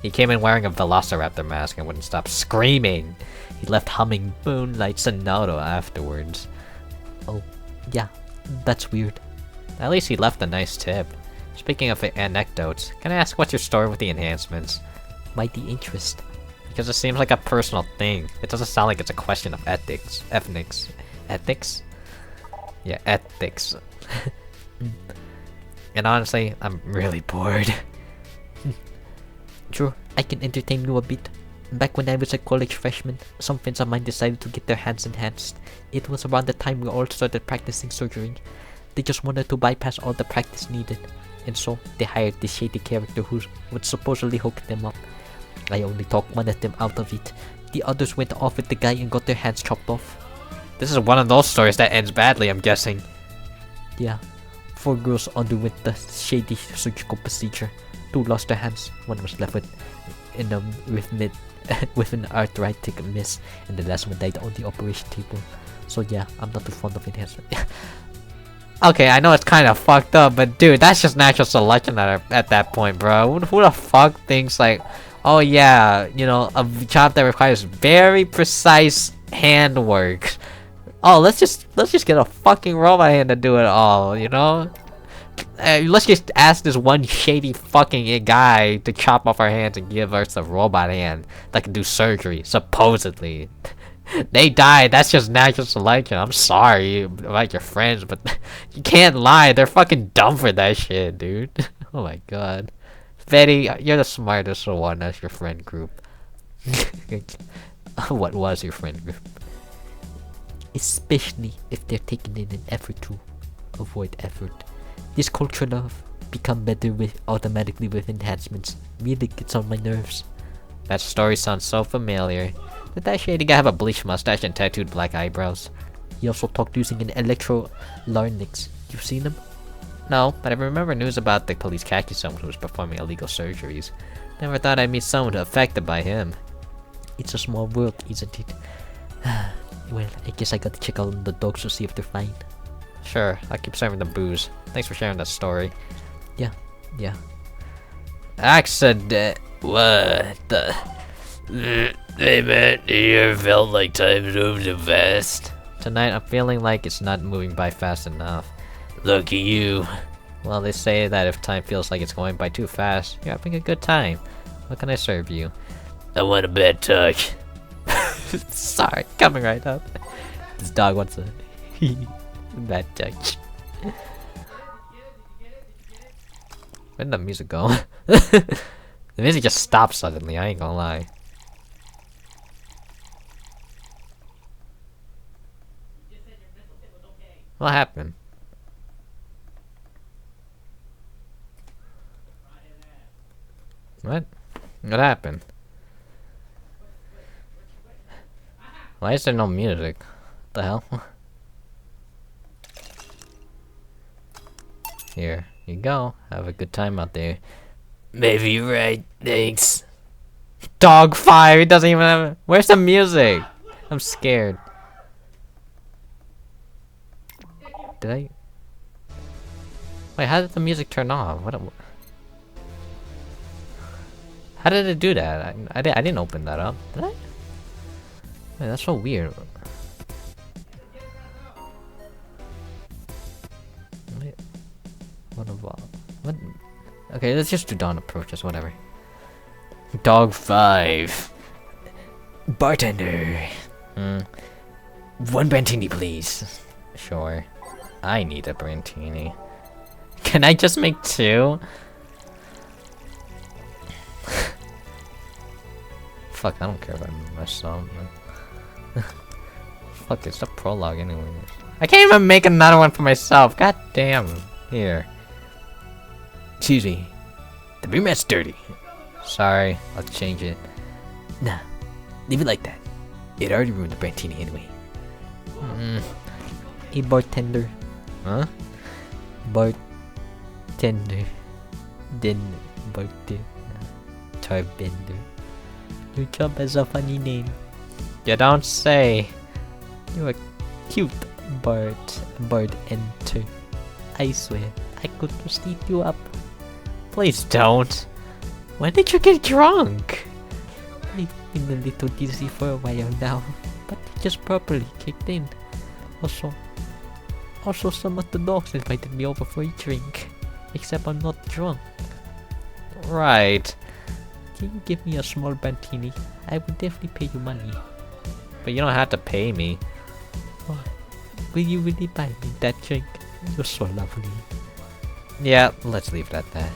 He came in wearing a Velociraptor mask and wouldn't stop screaming. He left humming Moonlight Sonata afterwards. Oh, yeah, that's weird. At least he left a nice tip. Speaking of anecdotes, can I ask what's your story with the enhancements? Mighty interest. Because it seems like a personal thing. It doesn't sound like it's a question of ethics. Ethics? Yeah, ethics. And honestly, I'm really bored. Sure, I can entertain you a bit. Back when I was a college freshman, some friends of mine decided to get their hands enhanced. It was around the time we all started practicing surgery. They just wanted to bypass all the practice needed. And so, they hired this shady character who would supposedly hook them up. I only talked one of them out of it. The others went off with the guy and got their hands chopped off. This is one of those stories that ends badly, I'm guessing. Yeah. 4 girls underwent the shady surgical procedure. 2 lost their hands. 1 was left with an arthritic miss, and the last one died on the operation table. So yeah, I'm not too fond of enhancement. Okay, I know it's kind of fucked up, but dude, that's just natural selection at that point, bro. Who the fuck thinks like, oh yeah, you know, a job that requires very precise handwork. Oh, let's just get a fucking robot hand to do it all, you know? Let's just ask this one shady fucking guy to chop off our hands and give us a robot hand that can do surgery, supposedly. They died, that's just natural selection. I'm sorry about your friends, but you can't lie, they're fucking dumb for that shit, dude. Oh my god. Betty, you're the smartest one as your friend group. What was your friend group? Especially if they're taking in an effort to avoid effort. This culture of become better automatically with enhancements really gets on my nerves. That story sounds so familiar. Did that shady guy have a bleached mustache and tattooed black eyebrows? He also talked using an electro-larynx. You've seen him? No, but I remember news about the police catching someone who was performing illegal surgeries. Never thought I'd meet someone affected by him. It's a small world, isn't it? Well, I guess I gotta check out on the dogs to see if they're fine. Sure, I'll keep serving them booze. Thanks for sharing that story. Yeah. Accident. What the? Hey man, you ever felt like time's moving too fast? Tonight I'm feeling like it's not moving by fast enough. Look at you. Well, they say that if time feels like it's going by too fast, you're having a good time. What can I serve you? I want a bad touch. Sorry, coming right up. This dog wants a bad touch. Where'd the music go? The music just stopped suddenly, I ain't gonna lie. What happened? What? What happened? Why is there no music? What the hell? Here you go. Have a good time out there. Maybe you're right. Thanks. Dog fire. He doesn't even have. Where's the music? I'm scared. Did I? Wait, how did the music turn off? What? How did it do that? I didn't open that up. Did I? Wait, that's so weird. Wait, what about? What? Okay, let's just do Dawn Approaches. Whatever. Dog 5. Bartender. One Brantini, please. Sure. I need a Brantini. Can I just make 2? Fuck, I don't care about myself. Fuck, it's the prologue anyway. I can't even make another one for myself. God damn. Here. Excuse me. The beer mat's dirty. Sorry, I'll change it. Nah, leave it like that. It already ruined the Brantini anyway. A bartender. Huh? Bartender. Then bartender. Tarbender. Your job has a funny name. You don't say. You're a cute Bartender. I swear, I could just eat you up. Please don't. When did you get drunk? I've been a little dizzy for a while now, but it just properly kicked in. Also some of the dogs invited me over for a drink. Except I'm not drunk. Right. Can you give me a small Brantini? I will definitely pay you money. But you don't have to pay me. Oh, will you really buy me that drink? You're so lovely. Yeah, let's leave it at that.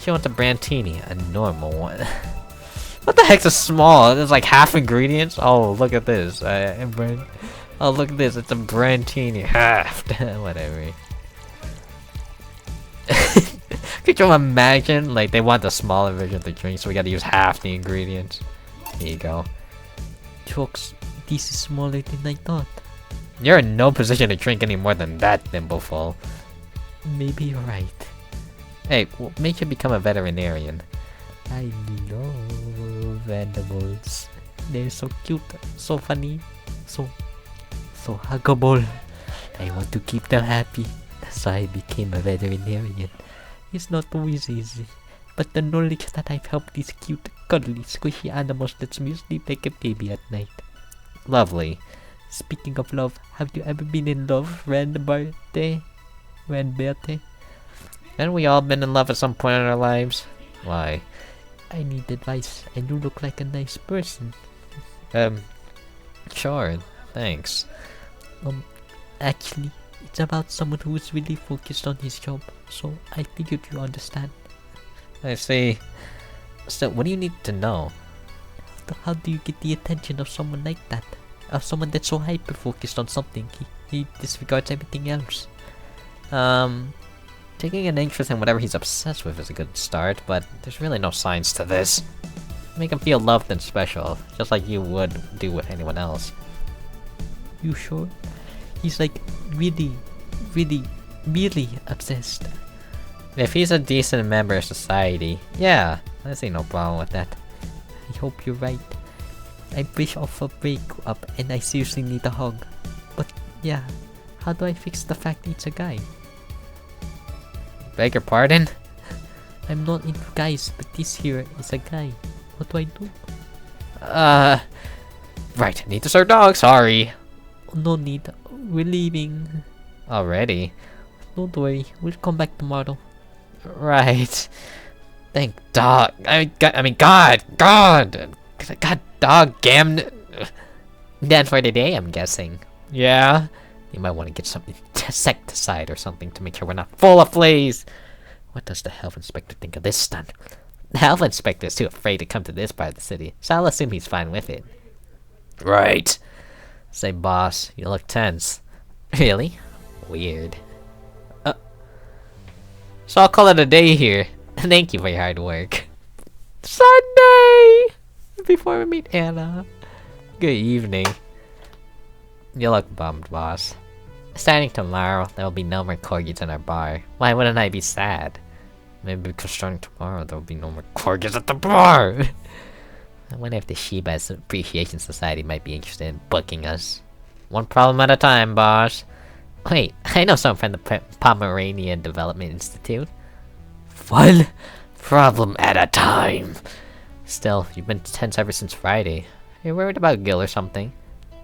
She wants a Brantini, a normal one. What the heck's a small? There's like half ingredients? Oh, look at this. Oh, look at this. It's a Brantini half. Whatever. Could you imagine? Like, they want the smaller version of the drink, so we gotta use half the ingredients. Here you go. Chokes, this is smaller than I thought. You're in no position to drink any more than that, Thimbleful. Maybe you're right. Hey, what makes you become a veterinarian? I love animals. They're so cute, so funny, so huggable. I want to keep them happy. So I became a veterinarian. It's not always easy, but the knowledge that I've helped these cute, cuddly, squishy animals lets me sleep like a baby at night. Lovely. Speaking of love, have you ever been in love, Ranberte? Haven't we all been in love at some point in our lives? Why? I need advice, and you look like a nice person. Sure, thanks. Actually, it's about someone who is really focused on his job, so I figured you understand. I see. So, what do you need to know? How do you get the attention of someone like that? Of someone that's so hyper-focused on something, he disregards everything else. Taking an interest in whatever he's obsessed with is a good start, but there's really no signs to this. Make him feel loved and special, just like you would do with anyone else. You sure? He's like really, really, really obsessed. If he's a decent member of society, yeah, I see no problem with that. I hope you're right. I'm fresh off a break-up and I seriously need a hug. But yeah, how do I fix the fact it's a guy? Beg your pardon? I'm not into guys, but this here is a guy. What do I do? Right, need to serve dog, sorry. No need. We're leaving. Already? Don't worry, we'll come back tomorrow. Right. Thank dog. God, dog, damn. Done for the day, I'm guessing. Yeah? You might want to get some insecticide or something to make sure we're not full of fleas. What does the health inspector think of this stunt? The health inspector is too afraid to come to this part of the city, so I'll assume he's fine with it. Right. Say, boss, you look tense. Really? Weird. So I'll call it a day here. Thank you for your hard work. Sunday! Before we meet Anna. Good evening. You look bummed, boss. Starting tomorrow, there will be no more corgis in our bar. Why wouldn't I be sad? Maybe because starting tomorrow, there will be no more corgis at the bar! I wonder if the Shiba's Appreciation Society might be interested in booking us. One problem at a time, boss. Wait, I know someone from the Pomeranian Development Institute. One problem at a time. Still, you've been tense ever since Friday. Are you worried about Gil or something?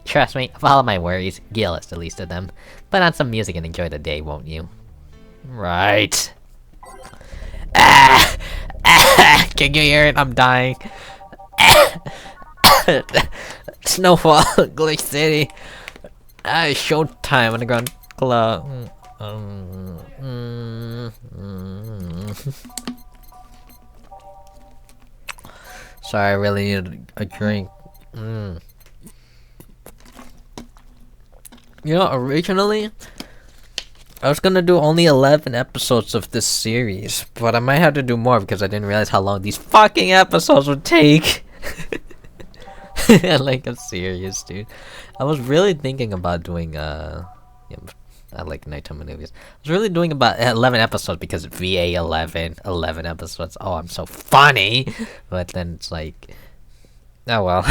Trust me, of all of my worries, Gil is the least of them. Put on some music and enjoy the day, won't you? Right. Can you hear it? I'm dying. Snowfall, Glitch City. Showtime underground club. Sorry, I really need a drink. You know, originally, I was gonna do only 11 episodes of this series, but I might have to do more because I didn't realize how long these fucking episodes would take. Like, I'm serious, dude. I was really thinking about doing, yeah, I like nighttime movies. I was really doing about 11 episodes because VA-11, 11 episodes. Oh, I'm so funny! But then it's like, oh well.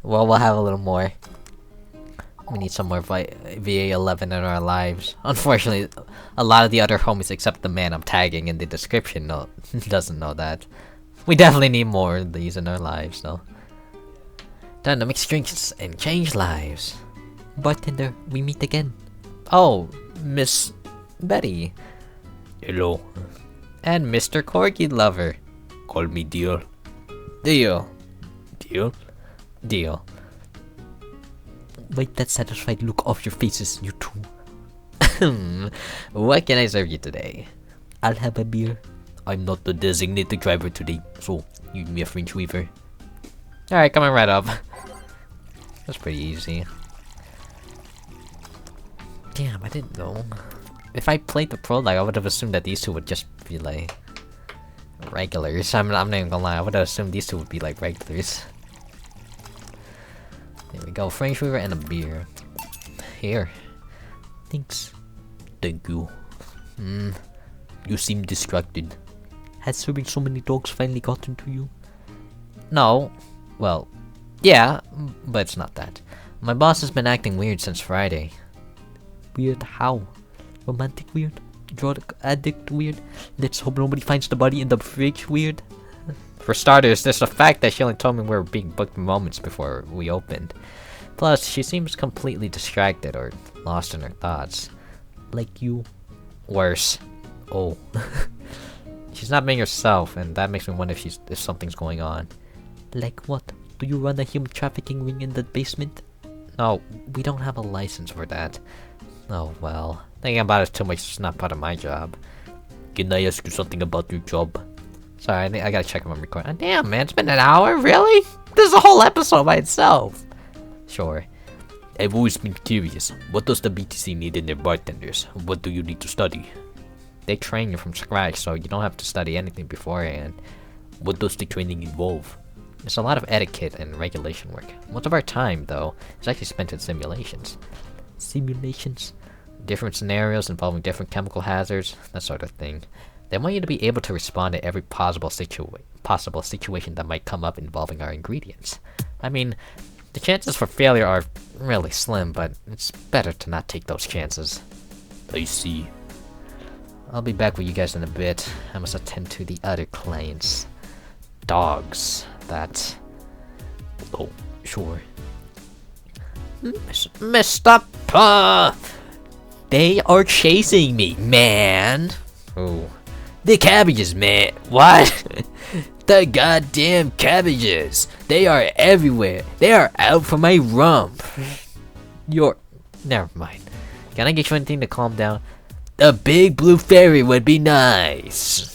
Well, we'll have a little more. We need some more VA-11 in our lives. Unfortunately, a lot of the other homies, except the man I'm tagging in the description, doesn't know that. We definitely need more of these in our lives, though. Time to mix drinks and change lives. Bartender, we meet again. Oh, Miss Betty. Hello. And Mr. Corgi Lover. Call me Deal. Deal. Deal? Deal. Wipe that satisfied look off your faces, you two. What can I serve you today? I'll have a beer. I'm not the designated driver today, so you give me a French weaver. Alright, coming right up. That's pretty easy. Damn, I didn't know. If I played the prologue, I would have assumed that these two would just be like regulars. I'm not even gonna lie, I would have assumed these two would be like regulars. There we go, French weaver and a beer. Here. Thanks. Thank you. You seem distracted. Has serving so many dogs finally gotten to you? No. Well, yeah, but it's not that. My boss has been acting weird since Friday. Weird how? Romantic weird? Drug addict weird? Let's hope nobody finds the body in the fridge weird? For starters, there's the fact that she only told me we were being booked moments before we opened. Plus, she seems completely distracted or lost in her thoughts. Like you. Worse. Oh. She's not being herself, and that makes me wonder if something's going on. Like what? Do you run a human trafficking ring in the basement? No, we don't have a license for that. Oh well. Thinking about it too much is not part of my job. Can I ask you something about your job? Sorry, I gotta check if I'm recording. Oh, damn, man, it's been an hour? Really? This is a whole episode by itself. Sure. I've always been curious. What does the BTC need in their bartenders? What do you need to study? They train you from scratch, so you don't have to study anything beforehand. What does the training involve? It's a lot of etiquette and regulation work. Most of our time, though, is actually spent in simulations. Simulations? Different scenarios involving different chemical hazards, that sort of thing. They want you to be able to respond to every possible situation that might come up involving our ingredients. I mean, the chances for failure are really slim, but it's better to not take those chances. I see. I'll be back with you guys in a bit. I must attend to the other clients. Dogs, that... Oh, sure. Mr. Puff! They are chasing me, man! Ooh. The cabbages, man. What? The goddamn cabbages. They are everywhere. They are out for my rump. Never mind. Can I get you anything to calm down? A big blue fairy would be nice.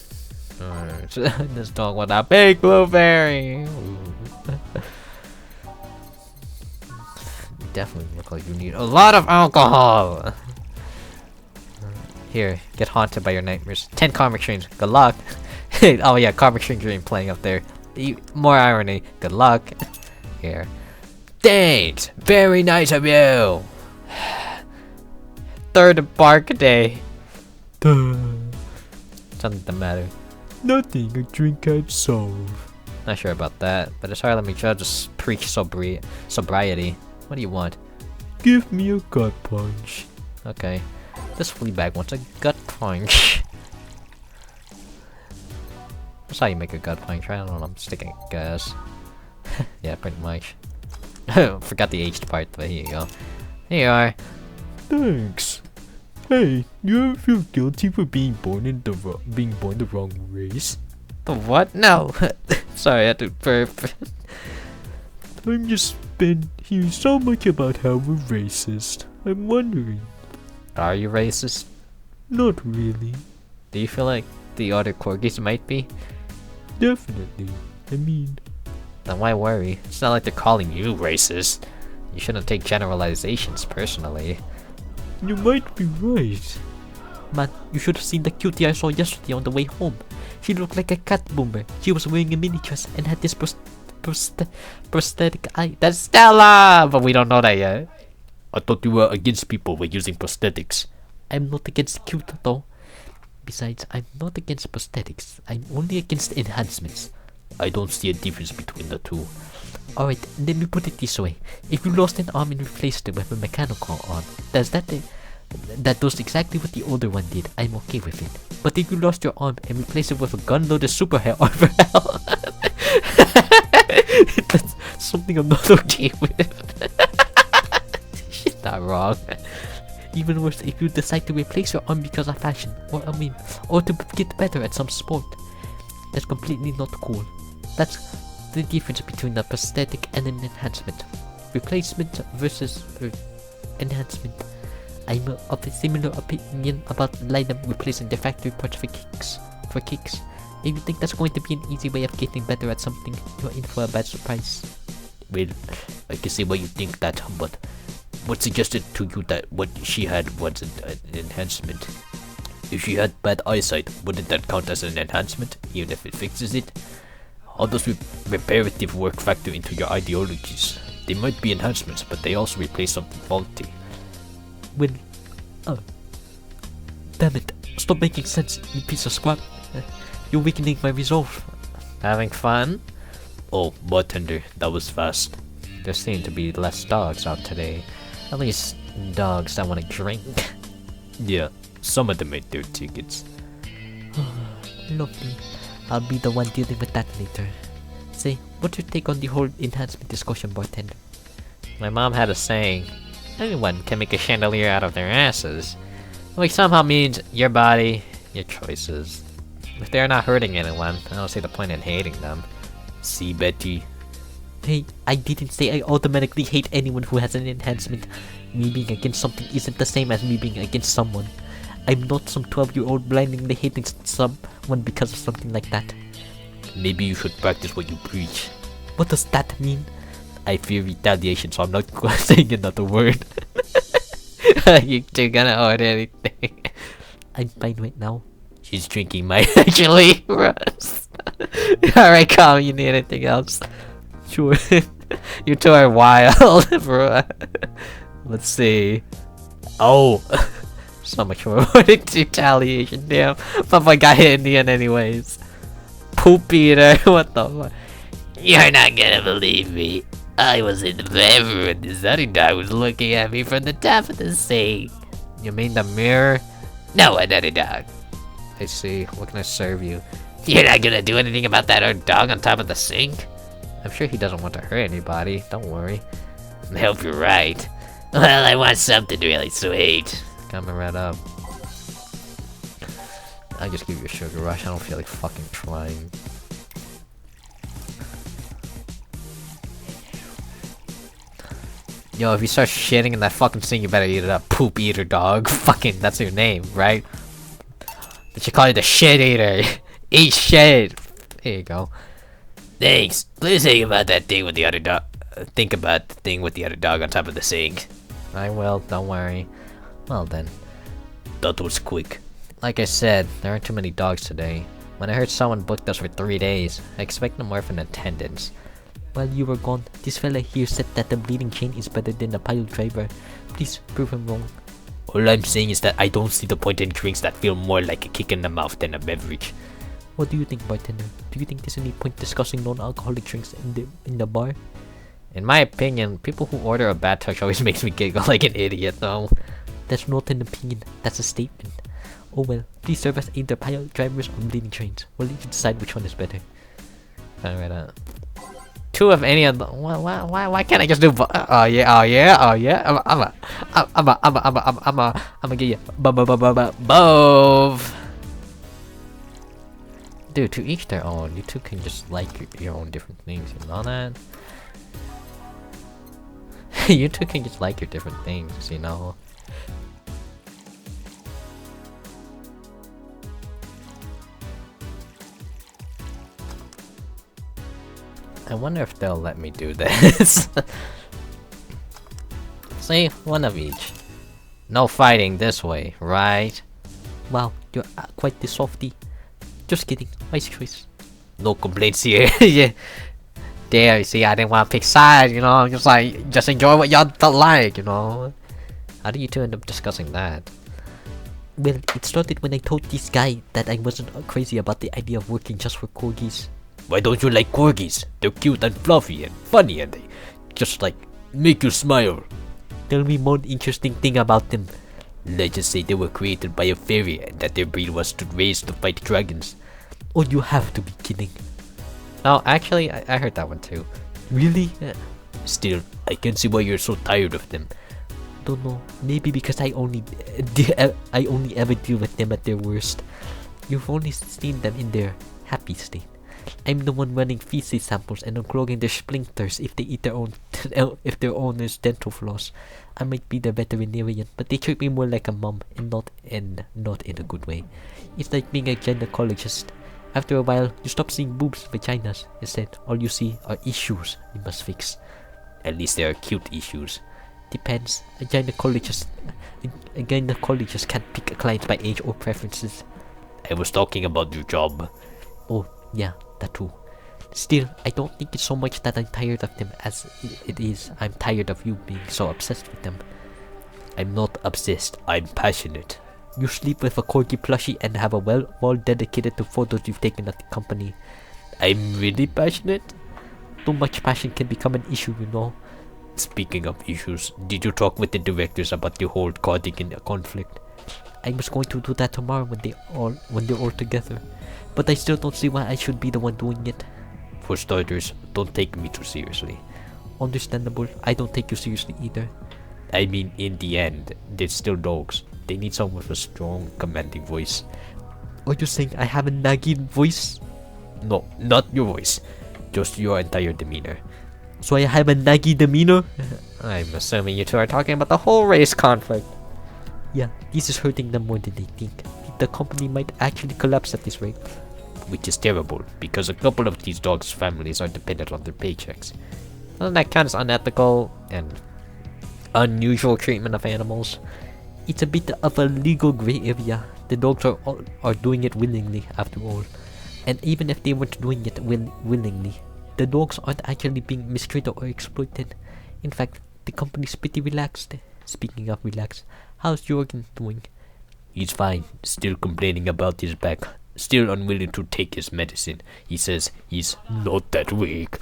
This dog want a big blueberry. Definitely look like you need a lot of alcohol. Here, get haunted by your nightmares. 10 comic streams. Good luck. Oh yeah, comic stream dream playing up there. More irony. Good luck. Here. Thanks. Very nice of you. Third bark day. Something the matter. Nothing a drink can't solve. Not sure about that, but it's hard to let me judge a preach sobriety. What do you want? Give me a gut punch. Okay. This flea bag wants a gut punch. That's how you make a gut punch, right? I don't know, I'm sticking gas. Yeah, pretty much. Forgot the H part, but here you go. Here you are. Thanks. Hey, you ever feel guilty for being born the wrong race? The what? No. Sorry, I had to burp. I'm just been hearing so much about how we're racist. I'm wondering. Are you racist? Not really. Do you feel like the other corgis might be? Definitely. I mean... Then why worry? It's not like they're calling you racist. You shouldn't take generalizations personally. You might be right. Man, you should have seen the cutie I saw yesterday on the way home. She looked like a cat boomer. She was wearing a mini dress and had this prosthetic eye. That's Stella! But we don't know that yet. I thought you were against people who were using prosthetics. I'm not against cute though. Besides, I'm not against prosthetics. I'm only against enhancements. I don't see a difference between the two. Alright, let me put it this way. If you lost an arm and replaced it with a mechanical arm, that does exactly what the older one did. I'm okay with it. But if you lost your arm and replaced it with a gun-loaded super hair armor, that's something I'm not okay with. She's not wrong. Even worse, if you decide to replace your arm because of fashion, or to get better at some sport, that's completely not cool. That's the difference between a prosthetic and an enhancement. Replacement versus enhancement. I'm of a similar opinion about lineup replacing the factory parts for kicks. If you think that's going to be an easy way of getting better at something, you're in for a bad surprise. Well, I can see why you think that, but what suggested to you that what she had was an enhancement? If she had bad eyesight, wouldn't that count as an enhancement, even if it fixes it? How does reparative work factor into your ideologies? They might be enhancements, but they also replace something faulty. Well, damn it, stop making sense, you piece of squat. You're weakening my resolve. Having fun? Oh, bartender, that was fast. There seem to be less dogs out today. At least dogs that want to drink. Yeah, some of them made their tickets. Lovely. I'll be the one dealing with that later. Say, what's your take on the whole enhancement discussion, bartender? My mom had a saying, anyone can make a chandelier out of their asses. Which somehow means your body, your choices. If they're not hurting anyone, I don't see the point in hating them. See, Betty? Hey, I didn't say I automatically hate anyone who has an enhancement. Me being against something isn't the same as me being against someone. I'm not some 12-year-old blindingly hating someone because of something like that. Maybe you should practice what you preach. What does that mean? I fear retaliation, so I'm not saying another word. You two gonna order anything? I'm fine right now. She's drinking my Actually, Russ. Alright, Calm, you need anything else? Sure. You two are wild, bro. Let's see. Oh. So much more retaliation, damn. But my guy hit in the end anyways. Poop eater, what the fuck? You're not gonna believe me. I was in the bathroom and this other dog was looking at me from the top of the sink. You mean the mirror? No, another dog. I see. What can I serve you? You're not gonna do anything about that other dog on top of the sink? I'm sure he doesn't want to hurt anybody. Don't worry. I hope you're right. Well, I want something really sweet. Coming right up. I'll just give you a sugar rush. I don't feel like fucking trying. Yo, if you start shitting in that fucking sink, you better eat it up. Poop eater, dog. Fucking, that's your name, right? They should call you the shit eater. Eat shit. Here you go. Thanks. Please think about that thing with the other dog. Think about the thing with the other dog on top of the sink. I will, don't worry. Well then. That was quick. Like I said, there aren't too many dogs today. When I heard someone booked us for 3 days, I expected more of an attendance. While you were gone, this fella here said that the bleeding chain is better than the pile driver. Please prove him wrong. All I'm saying is that I don't see the point in drinks that feel more like a kick in the mouth than a beverage. What do you think, bartender? Do you think there's any point discussing non-alcoholic drinks in the bar? In my opinion, people who order a bad touch always makes me giggle like an idiot, though. That's not an opinion, that's a statement. Oh well, please serve us either pile drivers or bleeding trains. We'll let you decide which one is better. Alright, two of any of the. Why can't I just do? Oh yeah. I'm get you. Both. Dude, to each their own. You two can just like your own different things. You know that. You two can just like your different things. You know. I wonder if they'll let me do this. See, one of each. No fighting this way, right? Wow, you're quite the softy. Just kidding, nice choice. No complaints here. Yeah. There, you see, I didn't want to pick sides, you know. Just enjoy what y'all don't like, you know. How do you two end up discussing that? Well, it started when I told this guy that I wasn't crazy about the idea of working just for corgis. Why don't you like corgis? They're cute and fluffy and funny and they just like make you smile. Tell me more interesting thing about them. Let's just say they were created by a fairy and that their breed was raised to fight dragons. Oh, you have to be kidding. No, actually, I heard that one too. Really? Still, I can see why you're so tired of them. Don't know. Maybe because I only ever deal with them at their worst. You've only seen them in their happy state. I'm the one running feces samples and unclogging their splinters if they eat their own if their owner's dental floss. I might be the veterinarian, but they treat me more like a mom and not in a good way. It's like being a gynecologist. After a while, you stop seeing boobs and vaginas. Instead, all you see are issues you must fix. At least they are cute issues. Depends. A gynecologist can't pick a client by age or preferences. I was talking about your job. Oh, yeah, that too. Still, I don't think it's so much that I'm tired of them as it is I'm tired of you being so obsessed with them. I'm not obsessed, I'm passionate. You sleep with a corgi plushie and have a wall dedicated to photos you've taken at the company. I'm really passionate? Too much passion can become an issue, you know. Speaking of issues, did you talk with the directors about the whole cardigan conflict? I was going to do that tomorrow when they're all together. But I still don't see why I should be the one doing it. For starters, don't take me too seriously. Understandable. I don't take you seriously either. I mean, in the end, they're still dogs. They need someone with a strong, commanding voice. Are you saying I have a nagging voice? No, not your voice. Just your entire demeanor. So I have a naggy demeanor? I'm assuming you two are talking about the whole race conflict. Yeah, this is hurting them more than they think. The company might actually collapse at this rate. Which is terrible, because a couple of these dogs' families are dependent on their paychecks. Well, that kind of unethical and unusual treatment of animals. It's a bit of a legal gray area. The dogs are doing it willingly, after all. And even if they weren't doing it willingly, The dogs aren't actually being mistreated or exploited. In fact, the company's pretty relaxed. Speaking of relaxed, how's Jorgen doing? He's fine, still complaining about his back, still unwilling to take his medicine. He says he's not that weak.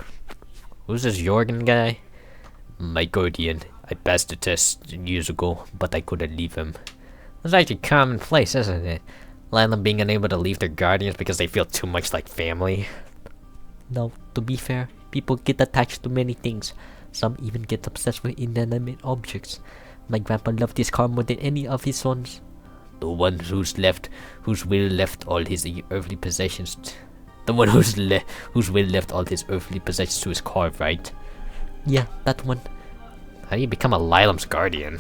Who's this Jorgen guy? My guardian. I passed the test years ago, but I couldn't leave him. That's actually commonplace, isn't it? Lila being unable to leave their guardians because they feel too much like family. No, to be fair, people get attached to many things. Some even get obsessed with inanimate objects. My grandpa loved his car more than any of his sons. The one whose will left all his earthly possessions. The one whose will left all his earthly possessions to his car, right? Yeah, that one. How do you become a Lilam's guardian?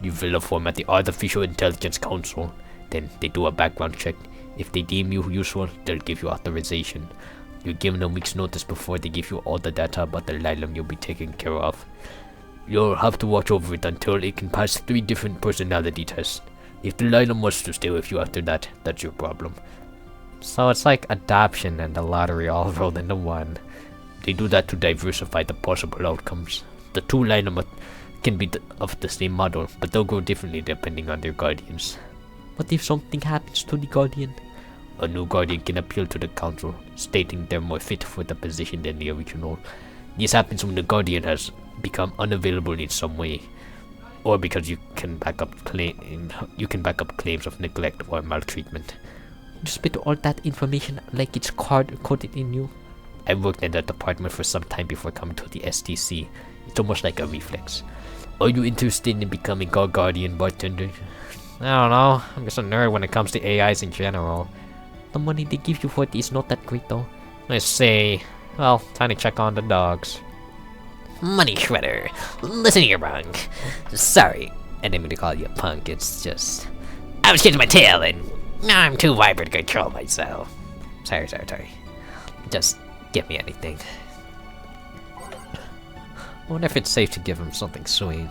You fill a form at the Artificial Intelligence Council. Then they do a background check. If they deem you useful, they'll give you authorization. You're given a week's notice before they give you all the data about the Lilam you'll be taken care of. You'll have to watch over it until it can pass 3 different personality tests. If the Lilam wants to stay with you after that, that's your problem. So it's like adoption and the lottery all rolled into one. They do that to diversify the possible outcomes. The 2 Lilam can be of the same model, but they'll grow differently depending on their guardians. What if something happens to the guardian? A new guardian can appeal to the council, stating they're more fit for the position than the original. This happens when the guardian has become unavailable in some way, or because you can back up claims of neglect or maltreatment. You spit all that information like it's coded in you. I worked in that department for some time before coming to the STC. It's almost like a reflex. Are you interested in becoming our guardian, Bartender? I don't know. I'm just a nerd when it comes to AIs in general. The money they give you for it is not that great though. Let's see. Well, time to check on the dogs. Money shredder. Listen here, punk. Sorry, I didn't mean to call you a punk. It's just I was chasing my tail and now I'm too vibrant to control myself. Sorry. Just give me anything. I wonder if it's safe to give him something sweet.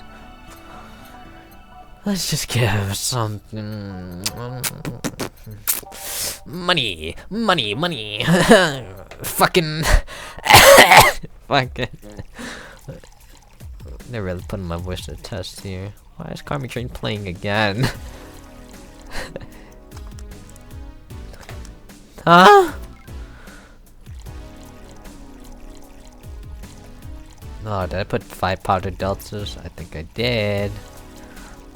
Let's just give him something. Money. Fucking. Fucking. They're really putting my voice to the test here. Why is Karma Train playing again? Huh? Oh, did I put 5 powdered deltas? I think I did.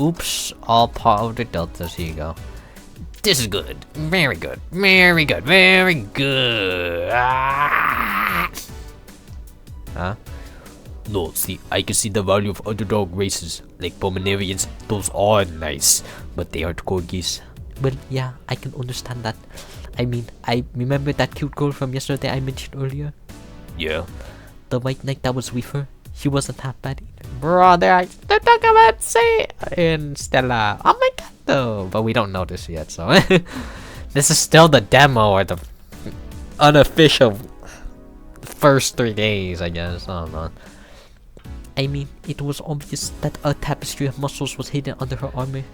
Oops, all powdered deltas. Here you go. This is good. Very good. Very good. Ah! Huh? No, see, I can see the value of underdog races, like Pomeranians. Those are nice, but they aren't corgis. Well, yeah, I can understand that. I mean, I remember that cute girl from yesterday I mentioned earlier. Yeah. The white knight that was with her. She wasn't half bad either. Bro, they're talking about say in Stella. Oh my god, though. But we don't know this yet, so this is still the demo or the unofficial first 3 days, I guess. I don't know. I mean, it was obvious that a tapestry of muscles was hidden under her armor.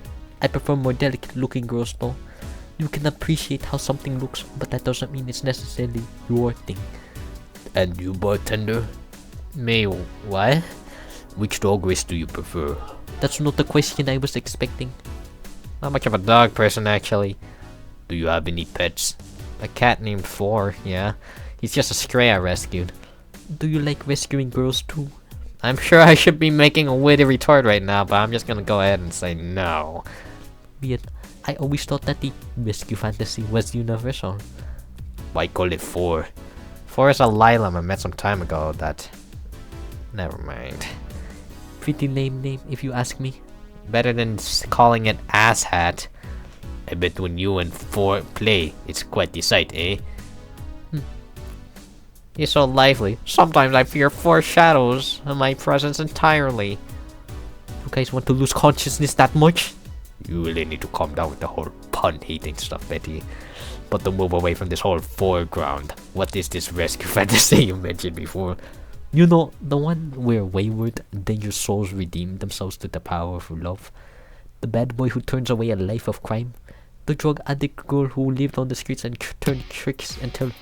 I prefer more delicate looking girls though. You can appreciate how something looks, but that doesn't mean it's necessarily your thing. And you, Bartender? Me, what? Which dog race do you prefer? That's not the question I was expecting. Not much of a dog person, actually. Do you have any pets? A cat named 4, yeah. He's just a stray I rescued. Do you like rescuing girls too? I'm sure I should be making a witty retort right now, but I'm just gonna go ahead and say no. Weird. I always thought that the rescue fantasy was universal. Why call it 4? 4 is a Lilam I met some time ago that... Never mind. Pretty lame name if you ask me. Better than calling it asshat. I bet when you and 4 play, it's quite the sight, eh? You're so lively. Sometimes I fear 4 shadows of my presence entirely. You guys want to lose consciousness that much? You really need to calm down with the whole pun-hating stuff, Betty. But to move away from this whole foreground, what is this rescue fantasy you mentioned before? You know, the one where wayward, dangerous souls redeem themselves to the power of love. The bad boy who turns away a life of crime. The drug addict girl who lived on the streets and turned tricks until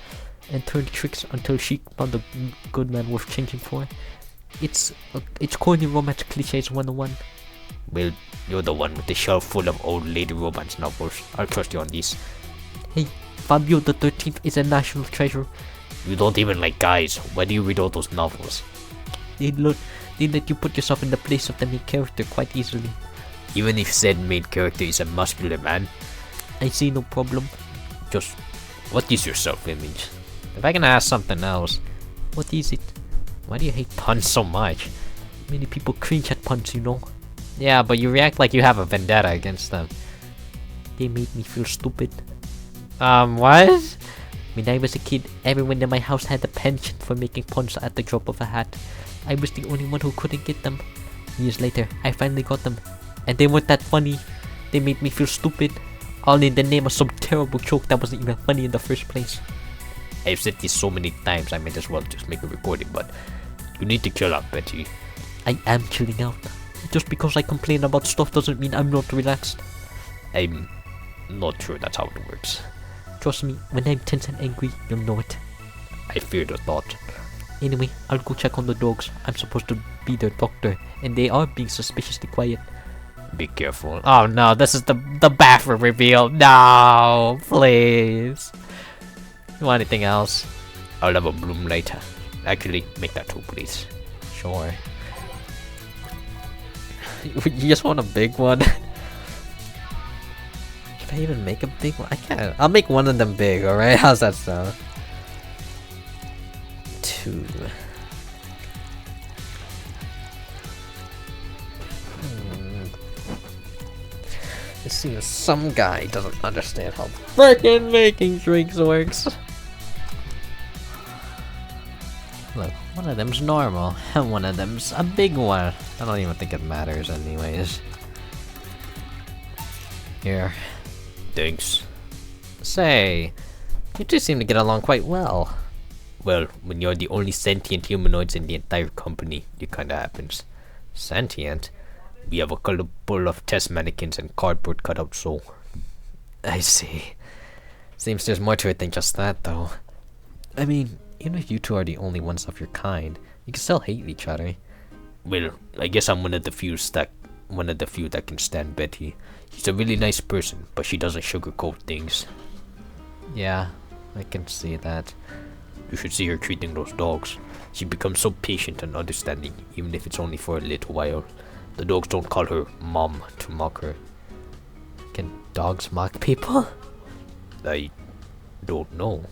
and turned tricks until she found a good man worth changing for. It's corny romance cliches 101. Well, you're the one with the shelf full of old lady romance novels. I'll trust you on these. Hey, Fabio the 13th is a national treasure. You don't even like guys. Why do you read all those novels? They let you put yourself in the place of the main character quite easily. Even if said main character is a muscular man? I see no problem. Just, what is your self-image? If I can ask something else, What is it? why do you hate puns so much? Many people cringe at puns, you know. Yeah, but you react like you have a vendetta against them. They made me feel stupid. What? When I was a kid, everyone in my house had a penchant for making puns at the drop of a hat. I was the only one who couldn't get them. Years later, I finally got them. And they weren't that funny. They made me feel stupid. All in the name of some terrible joke that wasn't even funny in the first place. I've said this so many times I might as well just make a recording, but you need to chill out, Betty. I am chilling out. Just because I complain about stuff doesn't mean I'm not relaxed. I'm not sure that's how it works. Trust me, when I'm tense and angry, you'll know it. I fear the thought. Anyway, I'll go check on the dogs. I'm supposed to be their doctor, and they are being suspiciously quiet. Be careful. Oh no, this is the bathroom reveal. No, please. You want anything else? I'll have a bloom later. Actually, make that two, please. Sure. You just want a big one? Can I even make a big one? I can't. I'll make one of them big, alright? How's that sound? 2. It seems some guy doesn't understand how freaking making drinks works. Look, one of them's normal, and one of them's a big one. I don't even think it matters anyways. Here. Thanks. Say, you two seem to get along quite well. Well, when you're the only sentient humanoids in the entire company, it kinda happens. Sentient? We have a club full of test mannequins and cardboard cutouts, so... I see. Seems there's more to it than just that, though. I mean, even if you two are the only ones of your kind, you can still hate each other. Well, I guess I'm one of the few that can stand Betty. She's a really nice person, but she doesn't sugarcoat things. Yeah, I can see that. You should see her treating those dogs. She becomes so patient and understanding, even if it's only for a little while. The dogs don't call her Mom to mock her. Can dogs mock people? I don't know.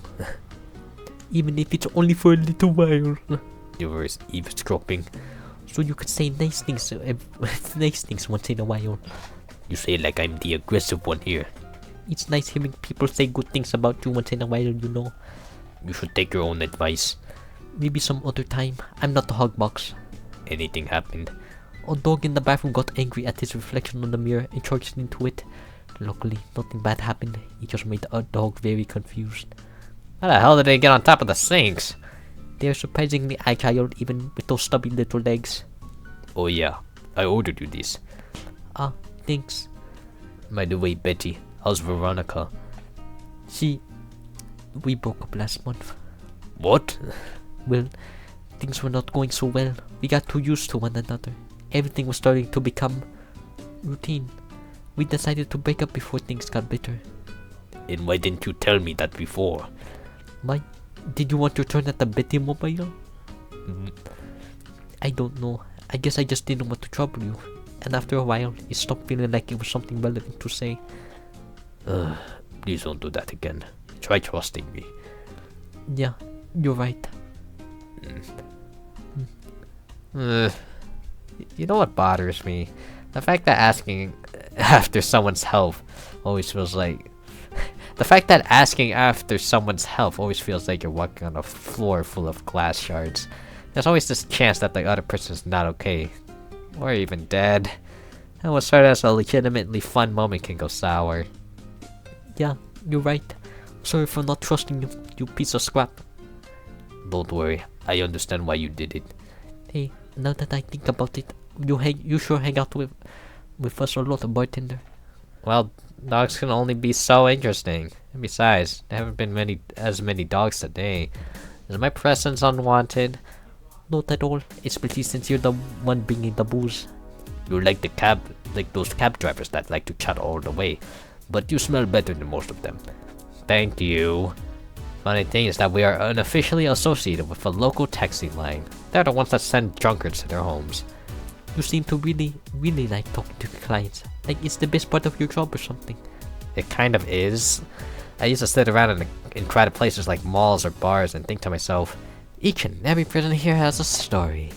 Even if it's only for a little while. You were eavesdropping. So you could say nice things, nice things once in a while. You say it like I'm the aggressive one here. It's nice hearing people say good things about you once in a while, you know. You should take your own advice. Maybe some other time. I'm not the hog box. Anything happened? A dog in the bathroom got angry at his reflection on the mirror and charged into it. Luckily, nothing bad happened. It just made the dog very confused. How the hell did they get on top of the sinks? They're surprisingly agile even with those stubby little legs. Oh yeah, I ordered you this. Ah, thanks. By the way, Betty, how's Veronica? We broke up last month. What? Well, things were not going so well. We got too used to one another. Everything was starting to become routine. We decided to break up before things got better. And why didn't you tell me that before? Why? Did you want your turn at the Betty Mobile? I don't know. I guess I just didn't want to trouble you. And after a while, it stopped feeling like it was something relevant to say. Please don't do that again. Try trusting me. Yeah, you're right. You know what bothers me? The fact that asking after someone's health always feels like... The fact that asking after someone's health always feels like you're walking on a floor full of glass shards. There's always this chance that the other person's not okay. Or even dead. And what started as a legitimately fun moment can go sour. Yeah, you're right. Sorry for not trusting you, you piece of scrap. Don't worry, I understand why you did it. Hey, now that I think about it, you sure hang out with us a lot, Bartender. Well, Dogs can only be so interesting. And besides, there haven't been as many dogs today. Is my presence unwanted? Not at all, especially since you're the one bringing the booze. You're like those cab drivers that like to chat all the way. But you smell better than most of them. Thank you. Funny thing is that we are unofficially associated with a local taxi line. They're the ones that send drunkards to their homes. You seem to really like talking to clients. Like it's the best part of your job or something. It kind of is. I used to sit around in crowded places like malls or bars and think to myself, each and every person here has a story.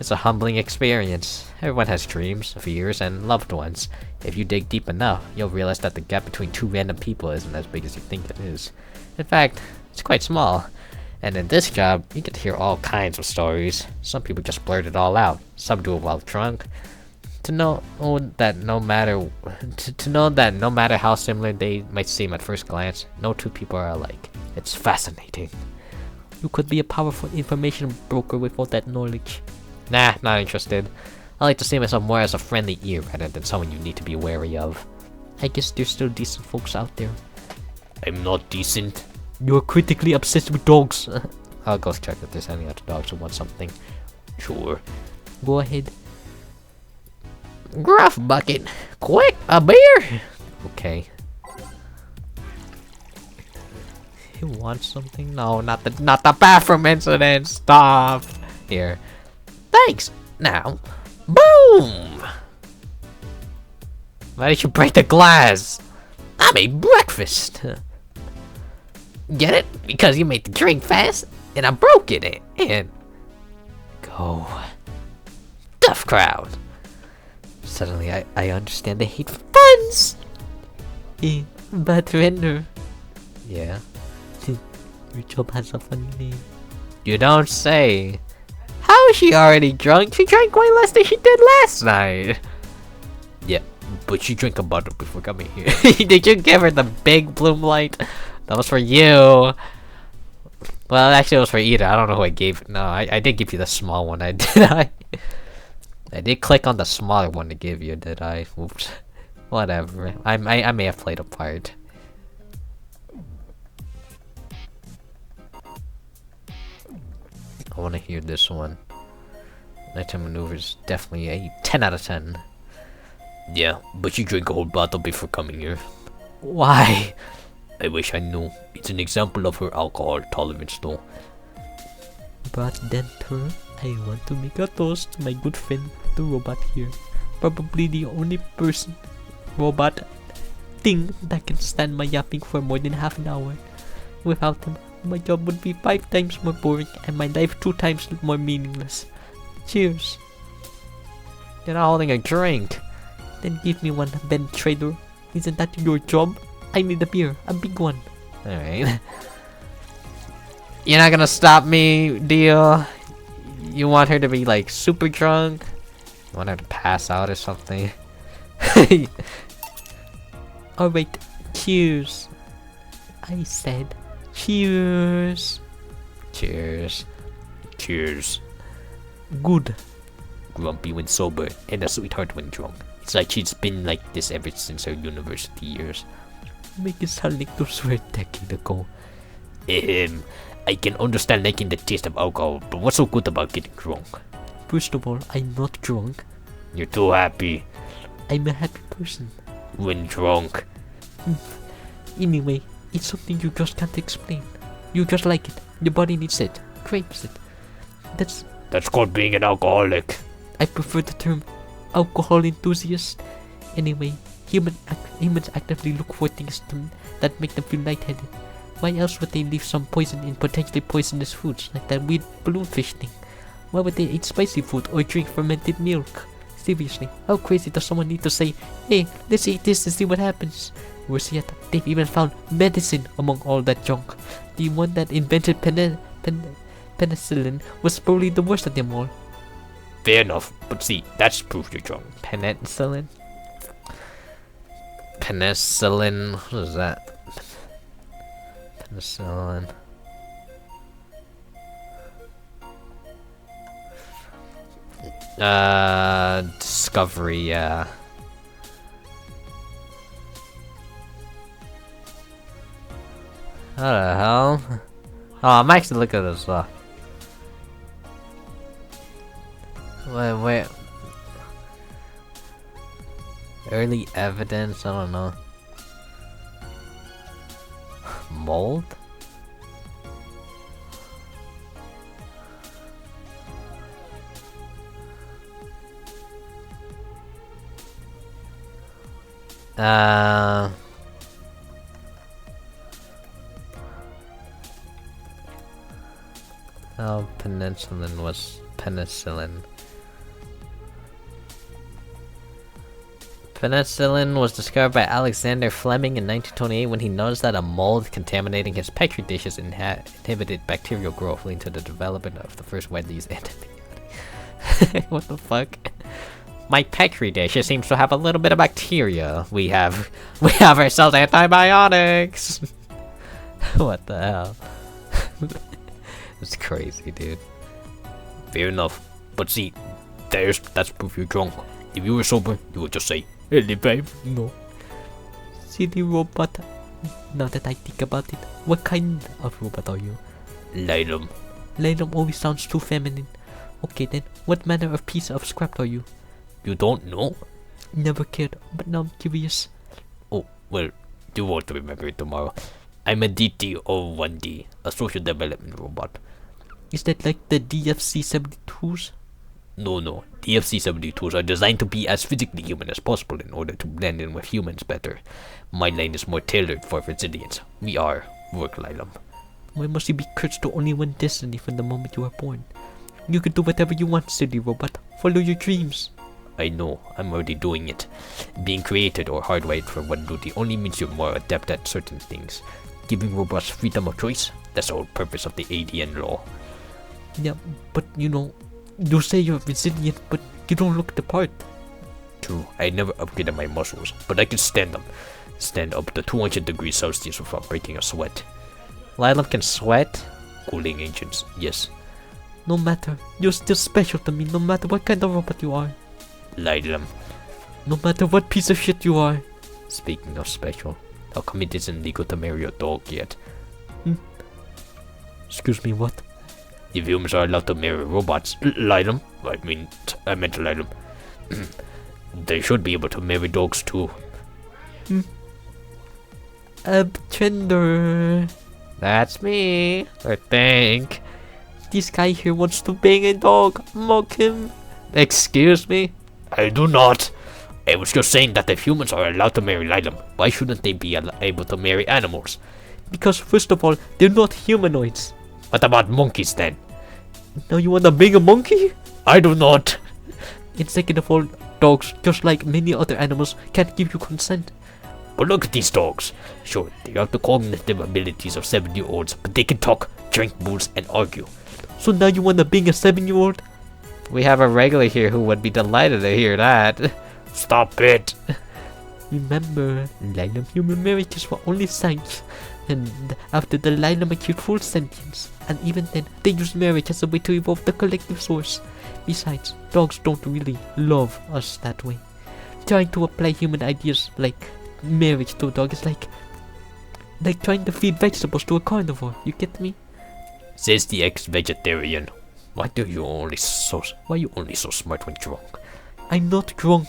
It's a humbling experience. Everyone has dreams, fears, and loved ones. If you dig deep enough, you'll realize that the gap between two random people isn't as big as you think it is. In fact, it's quite small. And in this job, you get to hear all kinds of stories. Some people just blurt it all out. Some do it while drunk. To know that no matter how similar they might seem at first glance, no two people are alike. It's fascinating. You could be a powerful information broker with all that knowledge. Nah, not interested. I like to see myself more as a friendly ear rather than someone you need to be wary of. I guess there's still decent folks out there. I'm not decent. You're critically obsessed with dogs. I'll go check if there's any other dogs who want something. Sure. Go ahead. Gruff bucket. Quick, a beer. Okay. You want something? No, not the bathroom incident. Stop. Here. Thanks. Now. Boom. Why did you break the glass? I made breakfast. Get it? Because you made the drink fast, and I broke it, and go. Tough crowd. Suddenly, I understand the hate for puns. Bartender. Yeah. Your job has a funny name. You don't say. How is she already drunk? She drank way less than she did last night. Yeah, but she drank a bottle before coming here. Did you give her the big bloom light? That was for you. Well, actually, it was for Ida. I don't know who I gave. No, I did give you the small one. I did click on the smaller one to give you. Did I? Oops. Whatever. I may have played a part. I want to hear this one. Nighttime maneuver is definitely a 10 out of 10. Yeah, but she drank a whole bottle before coming here. Why? I wish I knew. It's an example of her alcohol tolerance though. Bartender, I want to make a toast to my good friend, the robot here. Probably the only person, robot, thing that can stand my yapping for more than half an hour. Without him, my job would be 5 times more boring and my life 2 times more meaningless. Cheers. You're not holding a drink. Then give me one, Ben Trader. Isn't that your job? I need a beer, a big one. Alright. You're not gonna stop me, deal? You want her to be like super drunk? You want her to pass out or something? Alright, cheers. I said cheers. Cheers. Cheers. Good. Grumpy when sober and a sweetheart when drunk. It's like she's been like this ever since her university years. Make it sound like those were a decade ago. I can understand liking the taste of alcohol, but what's so good about getting drunk? First of all, I'm not drunk. You're too happy. I'm a happy person. When drunk. Anyway, it's something you just can't explain. You just like it. Your body needs it. Craves it. That's called being an alcoholic. I prefer the term alcohol enthusiast. Anyway, humans actively look for things that make them feel lightheaded. Why else would they leave some poison in potentially poisonous foods, like that weird balloonfish thing? Why would they eat spicy food or drink fermented milk? Seriously, how crazy does someone need to say, hey, let's eat this and see what happens? Worse yet, they've even found medicine among all that junk. The one that invented penicillin was probably the worst of them all. Fair enough, but see, that's proof you're drunk. Penicillin? Penicillin? What is that? Penicillin. Discovery, yeah. What the hell? Oh, I'm actually looking at this stuff. Wait. Early evidence, I don't know. Mold? Oh, penicillin was penicillin. Penicillin was discovered by Alexander Fleming in 1928 when he noticed that a mold contaminating his petri dishes inhibited bacterial growth, leading to the development of the first widely used antibiotic. What the fuck? My petri dish seems to have a little bit of bacteria. We have ourselves antibiotics. What the hell? It's crazy, dude. Fair enough. But see, that's proof you're drunk. If you were sober, you would just say, "Hey, babe, no." Silly robot. Now that I think about it, what kind of robot are you? Lylum. Lylum always sounds too feminine. Okay then, what manner of piece of scrap are you? You don't know? Never cared, but now I'm curious. Oh, well, you won't remember it tomorrow. I'm a DT-01D, a social development robot. Is that like the DFC-72s? No. DFC-72s are designed to be as physically human as possible in order to blend in with humans better. My line is more tailored for resilience. We are work Lylum. Why must you be cursed to only one destiny from the moment you are born? You can do whatever you want, silly robot. Follow your dreams. I know, I'm already doing it. Being created or hardwired for one duty only means you're more adept at certain things. Giving robots freedom of choice, that's the whole purpose of the ADN law. Yeah, but you know, you say you're resilient, but you don't look the part. True, I never upgraded my muscles, but I can stand them. Stand up to 200 degrees Celsius without breaking a sweat. Lylum can sweat? Cooling agents, yes. No matter, you're still special to me, no matter what kind of robot you are. Lylum. No matter what piece of shit you are. Speaking of special, how come it isn't legal to marry a dog yet? Excuse me, what? If humans are allowed to marry robots, Lylum, I meant Lylum. They should be able to marry dogs too. Bartender. That's me, I think. This guy here wants to bang a dog. Mock him. Excuse me? I do not. I was just saying that if humans are allowed to marry Lylum, why shouldn't they be able to marry animals? Because first of all, they're not humanoids. What about monkeys then? Now you wanna bang a monkey? I do not. And second of all, dogs, just like many other animals, can't give you consent. But look at these dogs. Sure, they have the cognitive abilities of 7-year-olds, but they can talk, drink booze, and argue. So now you wanna bang a 7-year-old? We have a regular here who would be delighted to hear that. Stop it. Remember, Lylum human marriages were only signs. And after the Lylum achieved full sentience, and even then, they used marriage as a way to evolve the collective source. Besides, dogs don't really love us that way. Trying to apply human ideas like marriage to a dog is like trying to feed vegetables to a carnivore. You get me? Says the ex-vegetarian. Why are you only so smart when drunk? I'm not drunk.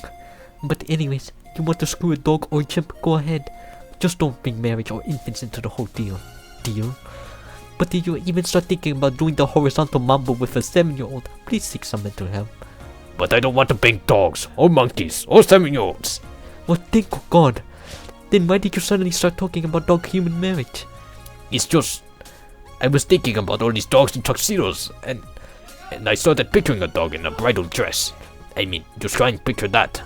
But anyways, you want to screw a dog or chimp, go ahead. Just don't bring marriage or infants into the whole deal. Deal? But did you even start thinking about doing the horizontal mambo with a 7-year-old? Please seek some mental help. But I don't want to bang dogs, or monkeys, or 7-year-olds. Well, thank God. Then why did you suddenly start talking about dog-human marriage? It's just... I was thinking about all these dogs in tuxedos, and I started picturing a dog in a bridal dress. I mean, just try and picture that.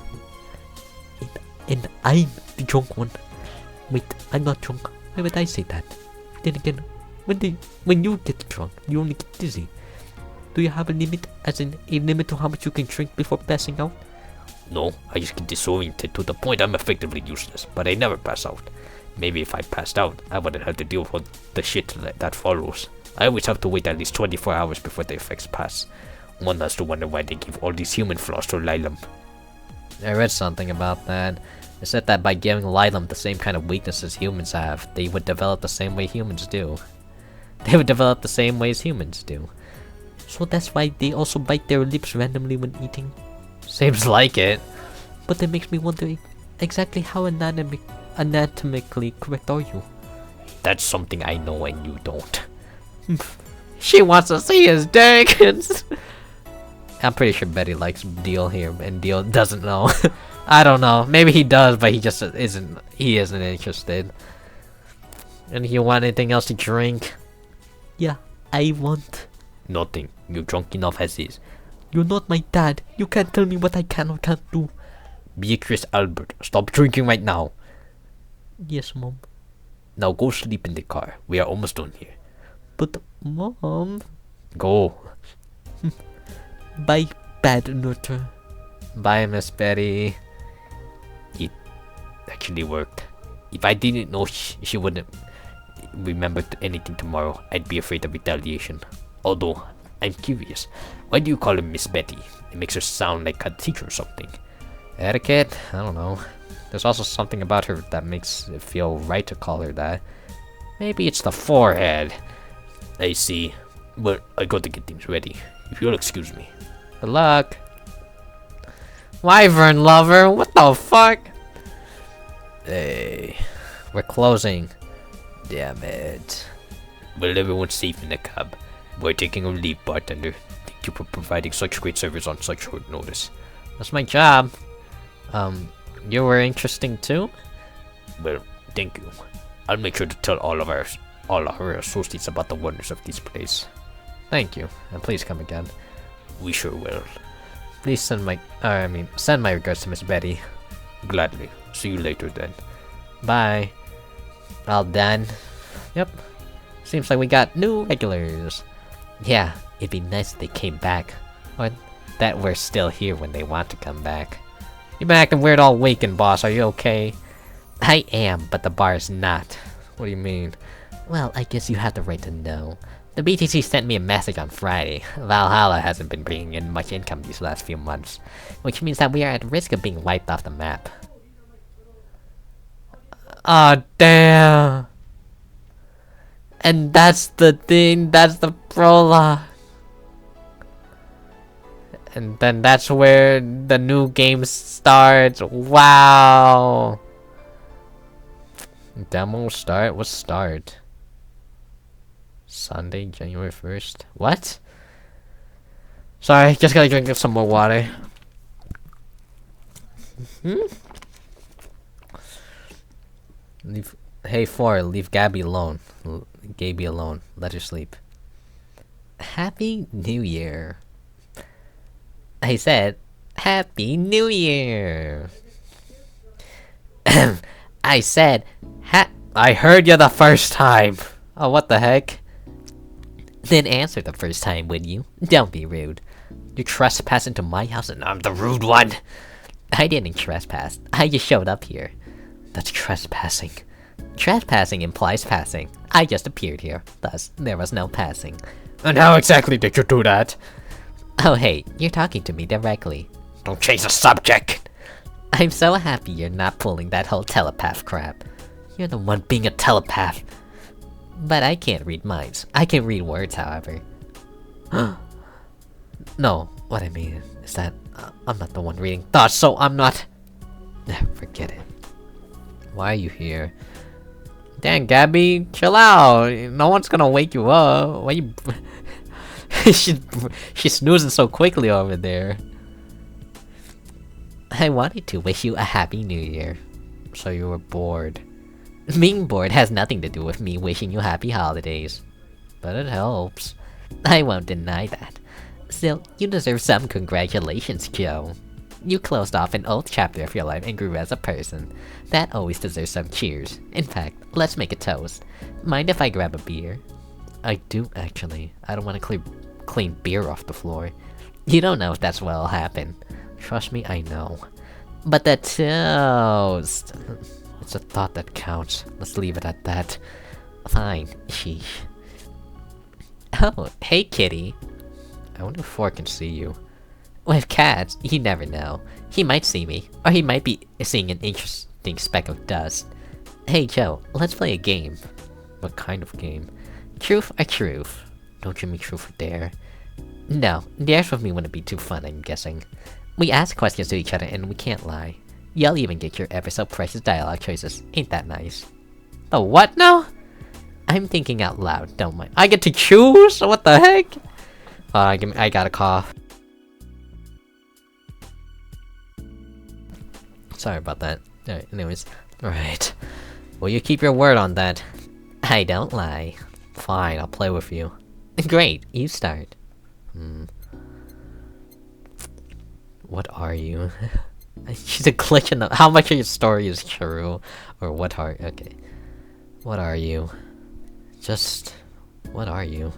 And I'm the drunk one. Wait, I'm not drunk. Why would I say that? Then again, when you get drunk, you only get dizzy. Do you have a limit, as in a limit to how much you can drink before passing out? No, I just get disoriented to the point I'm effectively useless, but I never pass out. Maybe if I passed out, I wouldn't have to deal with the shit that follows. I always have to wait at least 24 hours before the effects pass. One has to wonder why they give all these human flaws to Lylum. I read something about that. It said that by giving Lylum the same kind of weaknesses humans have, they would develop the same way humans do. They would develop the same way as humans do. So that's why they also bite their lips randomly when eating? Seems like it. But that makes me wonder exactly how anatomically correct are you? That's something I know and you don't. She wants to see his dick. I'm pretty sure Betty likes Deal here, and Deal doesn't know. I don't know. Maybe he does, but he just isn't. He isn't interested. And you want anything else to drink? Yeah, I want. Nothing. You're drunk enough as is. You're not my dad. You can't tell me what I can or can't do. Beatrice Albert, stop drinking right now. Yes, Mom. Now go sleep in the car. We are almost done here. But, Mom... Go. Bye, bad nutter. Bye, Miss Betty. It actually worked. If I didn't know she wouldn't remember anything tomorrow, I'd be afraid of retaliation. Although, I'm curious. Why do you call her Miss Betty? It makes her sound like a teacher or something. Etiquette? I don't know. There's also something about her that makes it feel right to call her that. Maybe it's the forehead. I see. Well, I got to get things ready. If you'll excuse me. Good luck. Wyvern lover, what the fuck? Hey, We're closing. damn it. Well, everyone's safe in the cab. We're taking a leave, bartender. Thank you for providing such great service on such short notice. That's my job. You were interesting too? Well, thank you. I'll make sure to tell all of her associates about the wonders of this place. Thank you, and please come again. We sure will. Please send my regards to Miss Betty. Gladly. See you later then. Bye. All done. Yep. Seems like we got new regulars. Yeah, it'd be nice if they came back. Or that we're still here when they want to come back. You've been acting weird all weekend, boss. Are you okay? I am, but the bar is not. What do you mean? Well, I guess you have the right to know. The BTC sent me a message on Friday. Valhalla hasn't been bringing in much income these last few months, which means that we are at risk of being wiped off the map. Aw, damn. And that's the thing, that's the prologue. And then that's where the new game starts. Wow. Demo start? What start? Sunday, January 1st? What? Sorry, just gotta drink some more water. Hey, 4, leave Gabby alone. Gaby alone. Let her sleep. Happy New Year. I said, Happy New Year. I said, I heard you the first time. Oh, what the heck? Then answer the first time, would you? Don't be rude. You trespass into my house and I'm the rude one. I didn't trespass. I just showed up here. That's trespassing. Trespassing implies passing. I just appeared here, thus there was no passing. And how exactly did you do that? Oh hey, you're talking to me directly. Don't change the subject! I'm so happy you're not pulling that whole telepath crap. You're the one being a telepath. But I can't read minds. I can read words, however. No, what I mean is that I'm not the one reading thoughts, so I'm not... Forget it. Why are you here? Damn, Gabby, chill out. No one's gonna wake you up. Why you... She's snoozing so quickly over there. I wanted to wish you a happy new year. So you were bored. Being bored has nothing to do with me wishing you happy holidays. But it helps. I won't deny that. Still, you deserve some congratulations, Joe. You closed off an old chapter of your life and grew as a person. That always deserves some cheers. In fact, let's make a toast. Mind if I grab a beer? I do, actually. I don't want to clean beer off the floor. You don't know if that's what'll happen. Trust me, I know. But the toast... It's a thought that counts. Let's leave it at that. Fine, sheesh. Oh, hey kitty. I wonder if 4 can see you. With cats, you never know. He might see me, or he might be seeing an drifting speck of dust. Hey Joe, let's play a game. What kind of game? Truth or truth? Don't you mean truth or dare? No, dares with me wouldn't be too fun, I'm guessing. We ask questions to each other and we can't lie. You'll even get your ever so precious dialogue choices. Ain't that nice? The what now? I'm thinking out loud, don't mind. I get to choose? What the heck? I got a cough. Sorry about that. Alright, anyways. Alright. Will you keep your word on that? I don't lie. Fine, I'll play with you. Great, you start. What are you? She's a glitch in the- How much of your story is true? Or what are- okay. What are you? Just... what are you?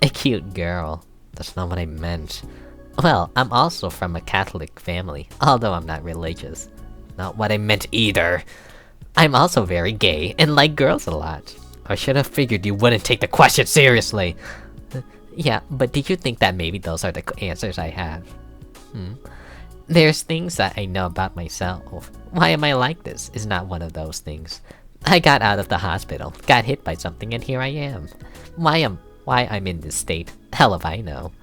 A cute girl. That's not what I meant. Well, I'm also from a Catholic family, although I'm not religious. Not what I meant either. I'm also very gay, and like girls a lot. I should have figured you wouldn't take the question seriously! Yeah, but did you think that maybe those are the answers I have? There's things that I know about myself. Why am I like this is not one of those things. I got out of the hospital, got hit by something, and here I am. Why I'm in this state, hell if I know.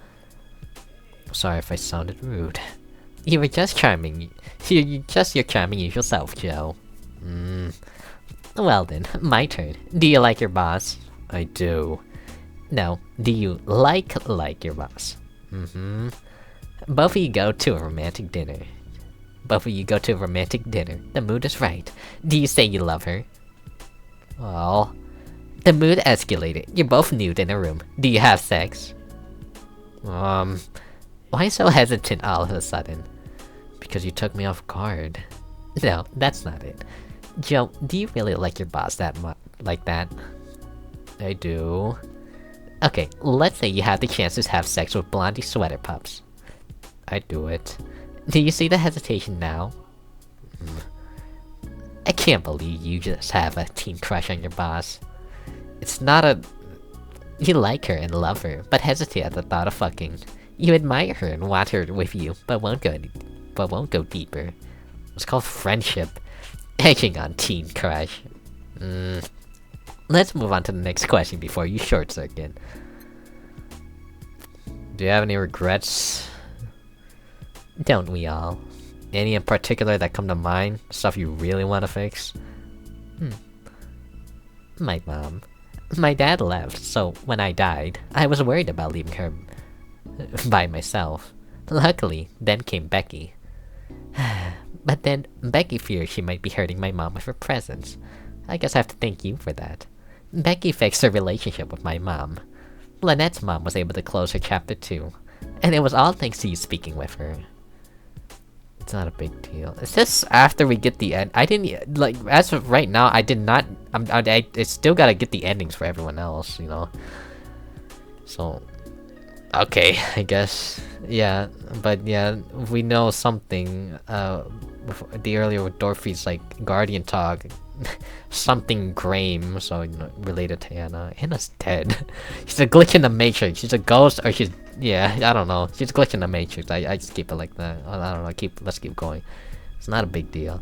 Sorry if I sounded rude. You were just charming. You're just your charming usual self, Joe. Well then, my turn. Do you like your boss? I do. No, do you like your boss? Both of you go to a romantic dinner. The mood is right. Do you say you love her? Well... the mood escalated. You're both nude in a room. Do you have sex? Why so hesitant all of a sudden? Because you took me off guard. No, that's not it. Joe, do you really like your boss that much? Like that? I do. Okay, let's say you have the chance to have sex with blondie sweater pups. I'd do it. Do you see the hesitation now? I can't believe you just have a teen crush on your boss. It's not a... You like her and love her, but hesitate at the thought of fucking. You admire her and want her with you, but won't go deeper. It's called friendship. Edging on teen crush. Let's move on to the next question before you short circuit. Do you have any regrets? Don't we all? Any in particular that come to mind? Stuff you really want to fix? My mom. My dad left, so when I died, I was worried about leaving her by myself. Luckily, then came Becky. But then, Becky feared she might be hurting my mom with her presence. I guess I have to thank you for that. Becky fixed her relationship with my mom. Lynette's mom was able to close her chapter too, and it was all thanks to you speaking with her. It's not a big deal. It's just after we get the end. I didn't, like, as of right now, I did not, I still gotta get the endings for everyone else, you know? So, okay, I guess, yeah, but yeah, we know something, the earlier with Dorothy's, like, guardian talk, something Graham, so, you know, related to Anna. Anna's dead. She's a glitch in the Matrix. She's a ghost, or she's, yeah, I don't know. She's a glitch in the Matrix. I just keep it like that. I don't know, let's keep going. It's not a big deal.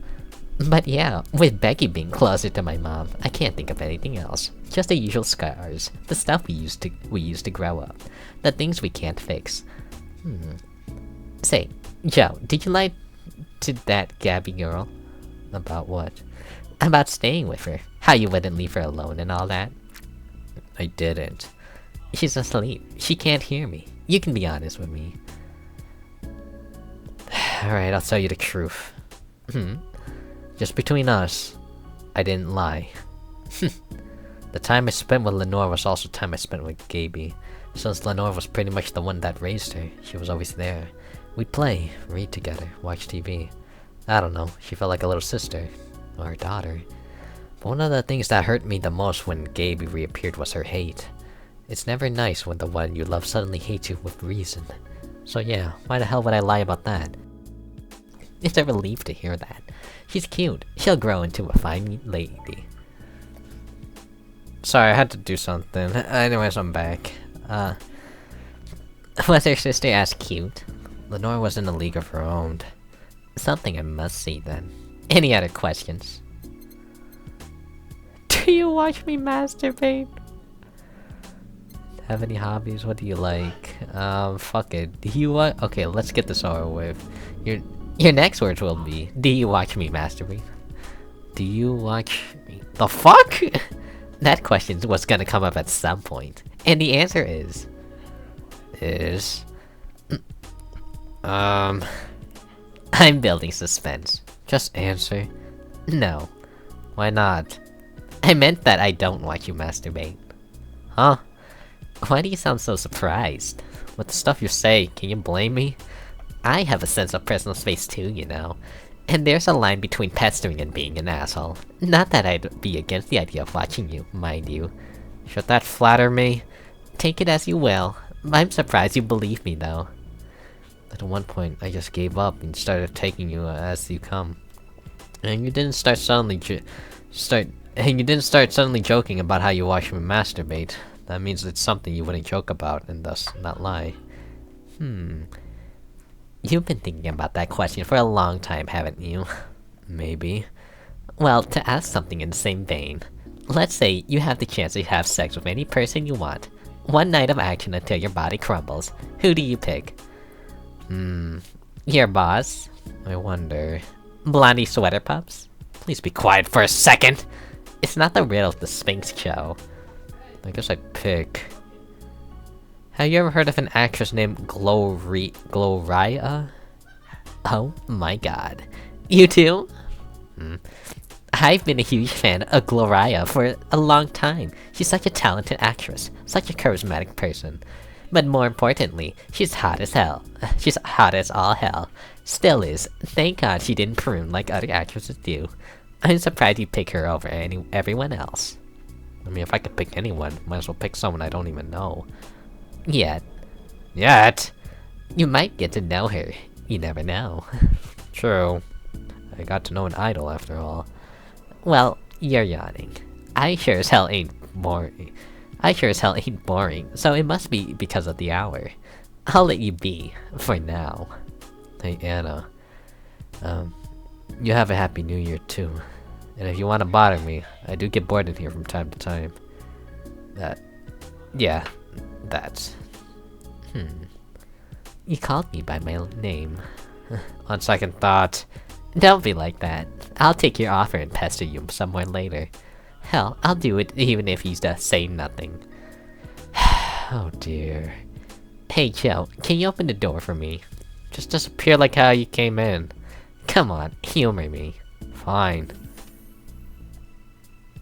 But yeah, with Becky being closer to my mom, I can't think of anything else. Just the usual scars. The stuff we used to grow up. The things we can't fix. Say, Joe, did you lie to that Gabby girl? About what? About staying with her. How you wouldn't leave her alone and all that. I didn't. She's asleep. She can't hear me. You can be honest with me. Alright, I'll tell you the truth. Just between us, I didn't lie. The time I spent with Lenore was also time I spent with Gaby. Since Lenore was pretty much the one that raised her, she was always there. We'd play, read together, watch TV. I don't know, she felt like a little sister. Or her daughter. But one of the things that hurt me the most when Gaby reappeared was her hate. It's never nice when the one you love suddenly hates you with reason. So yeah, why the hell would I lie about that? It's a relief to hear that. She's cute. She'll grow into a fine lady. Sorry, I had to do something. Anyways, I'm back. Was her sister as cute? Lenore was in a league of her own. Something I must see then. Any other questions? Do you watch me masturbate? Have any hobbies? What do you like? Fuck it. Do you what? Okay, let's get this over with. Your next words will be, do you watch me masturbate? Do you watch me? The fuck? That question was gonna come up at some point. And the answer is... I'm building suspense. Just answer. No. Why not? I meant that I don't watch you masturbate. Huh? Why do you sound so surprised? With the stuff you say, can you blame me? I have a sense of personal space too, you know. And there's a line between pestering and being an asshole. Not that I'd be against the idea of watching you, mind you. Should that flatter me? Take it as you will. I'm surprised you believe me, though. At one point, I just gave up and started taking you as you come. And you didn't start suddenly joking about how you watch me masturbate. That means it's something you wouldn't joke about, and thus not lie. You've been thinking about that question for a long time, haven't you? Maybe. Well, to ask something in the same vein, let's say you have the chance to have sex with any person you want. One night of action until your body crumbles. Who do you pick? Your boss? I wonder... Blondie sweater pups? Please be quiet for a second! It's not the riddle of the Sphinx show. I guess I'd pick... Have you ever heard of an actress named Gloria? Oh my god. You too? I've been a huge fan of Gloria for a long time. She's such a talented actress, such a charismatic person. But more importantly, she's hot as hell. She's hot as all hell. Still is. Thank God she didn't prune like other actresses do. I'm surprised you pick her over everyone else. I mean, if I could pick anyone, might as well pick someone I don't even know. Yet. You might get to know her. You never know. True. I got to know an idol after all. Well, you're yawning. I sure as hell ain't boring, so it must be because of the hour. I'll let you be, for now. Hey, Anna. You have a happy new year, too. And if you want to bother me, I do get bored in here from time to time. You called me by my name. On second thought, don't be like that. I'll take your offer and pester you somewhere later. Hell, I'll do it even if he's just saying nothing. Oh dear. Hey Joe, can you open the door for me? Just disappear like how you came in. Come on, humor me. Fine.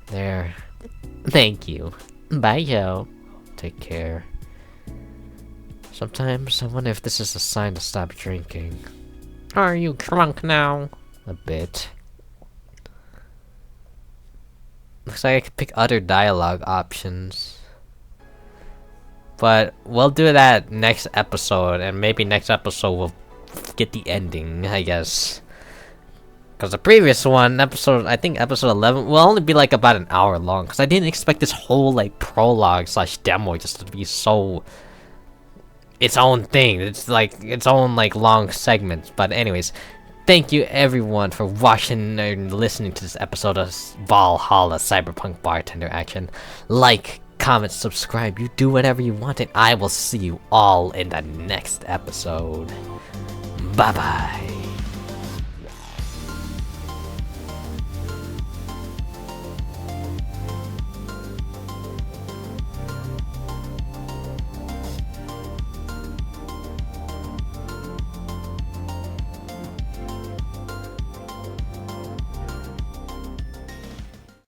There. Thank you. Bye, Joe. Take care. Sometimes I wonder if this is a sign to stop drinking. Are you drunk now? A bit. Looks like I could pick other dialogue options. But we'll do that next episode, and maybe next episode we'll get the ending, I guess. Because the previous one, I think episode 11, will only be like about an hour long. Because I didn't expect this whole like prologue / demo just to be so... its own thing. It's like its own like long segments. But anyways, thank you everyone for watching and listening to this episode of Valhalla Cyberpunk Bartender Action. Like, comment, subscribe, you do whatever you want, and I will see you all in the next episode. Bye bye.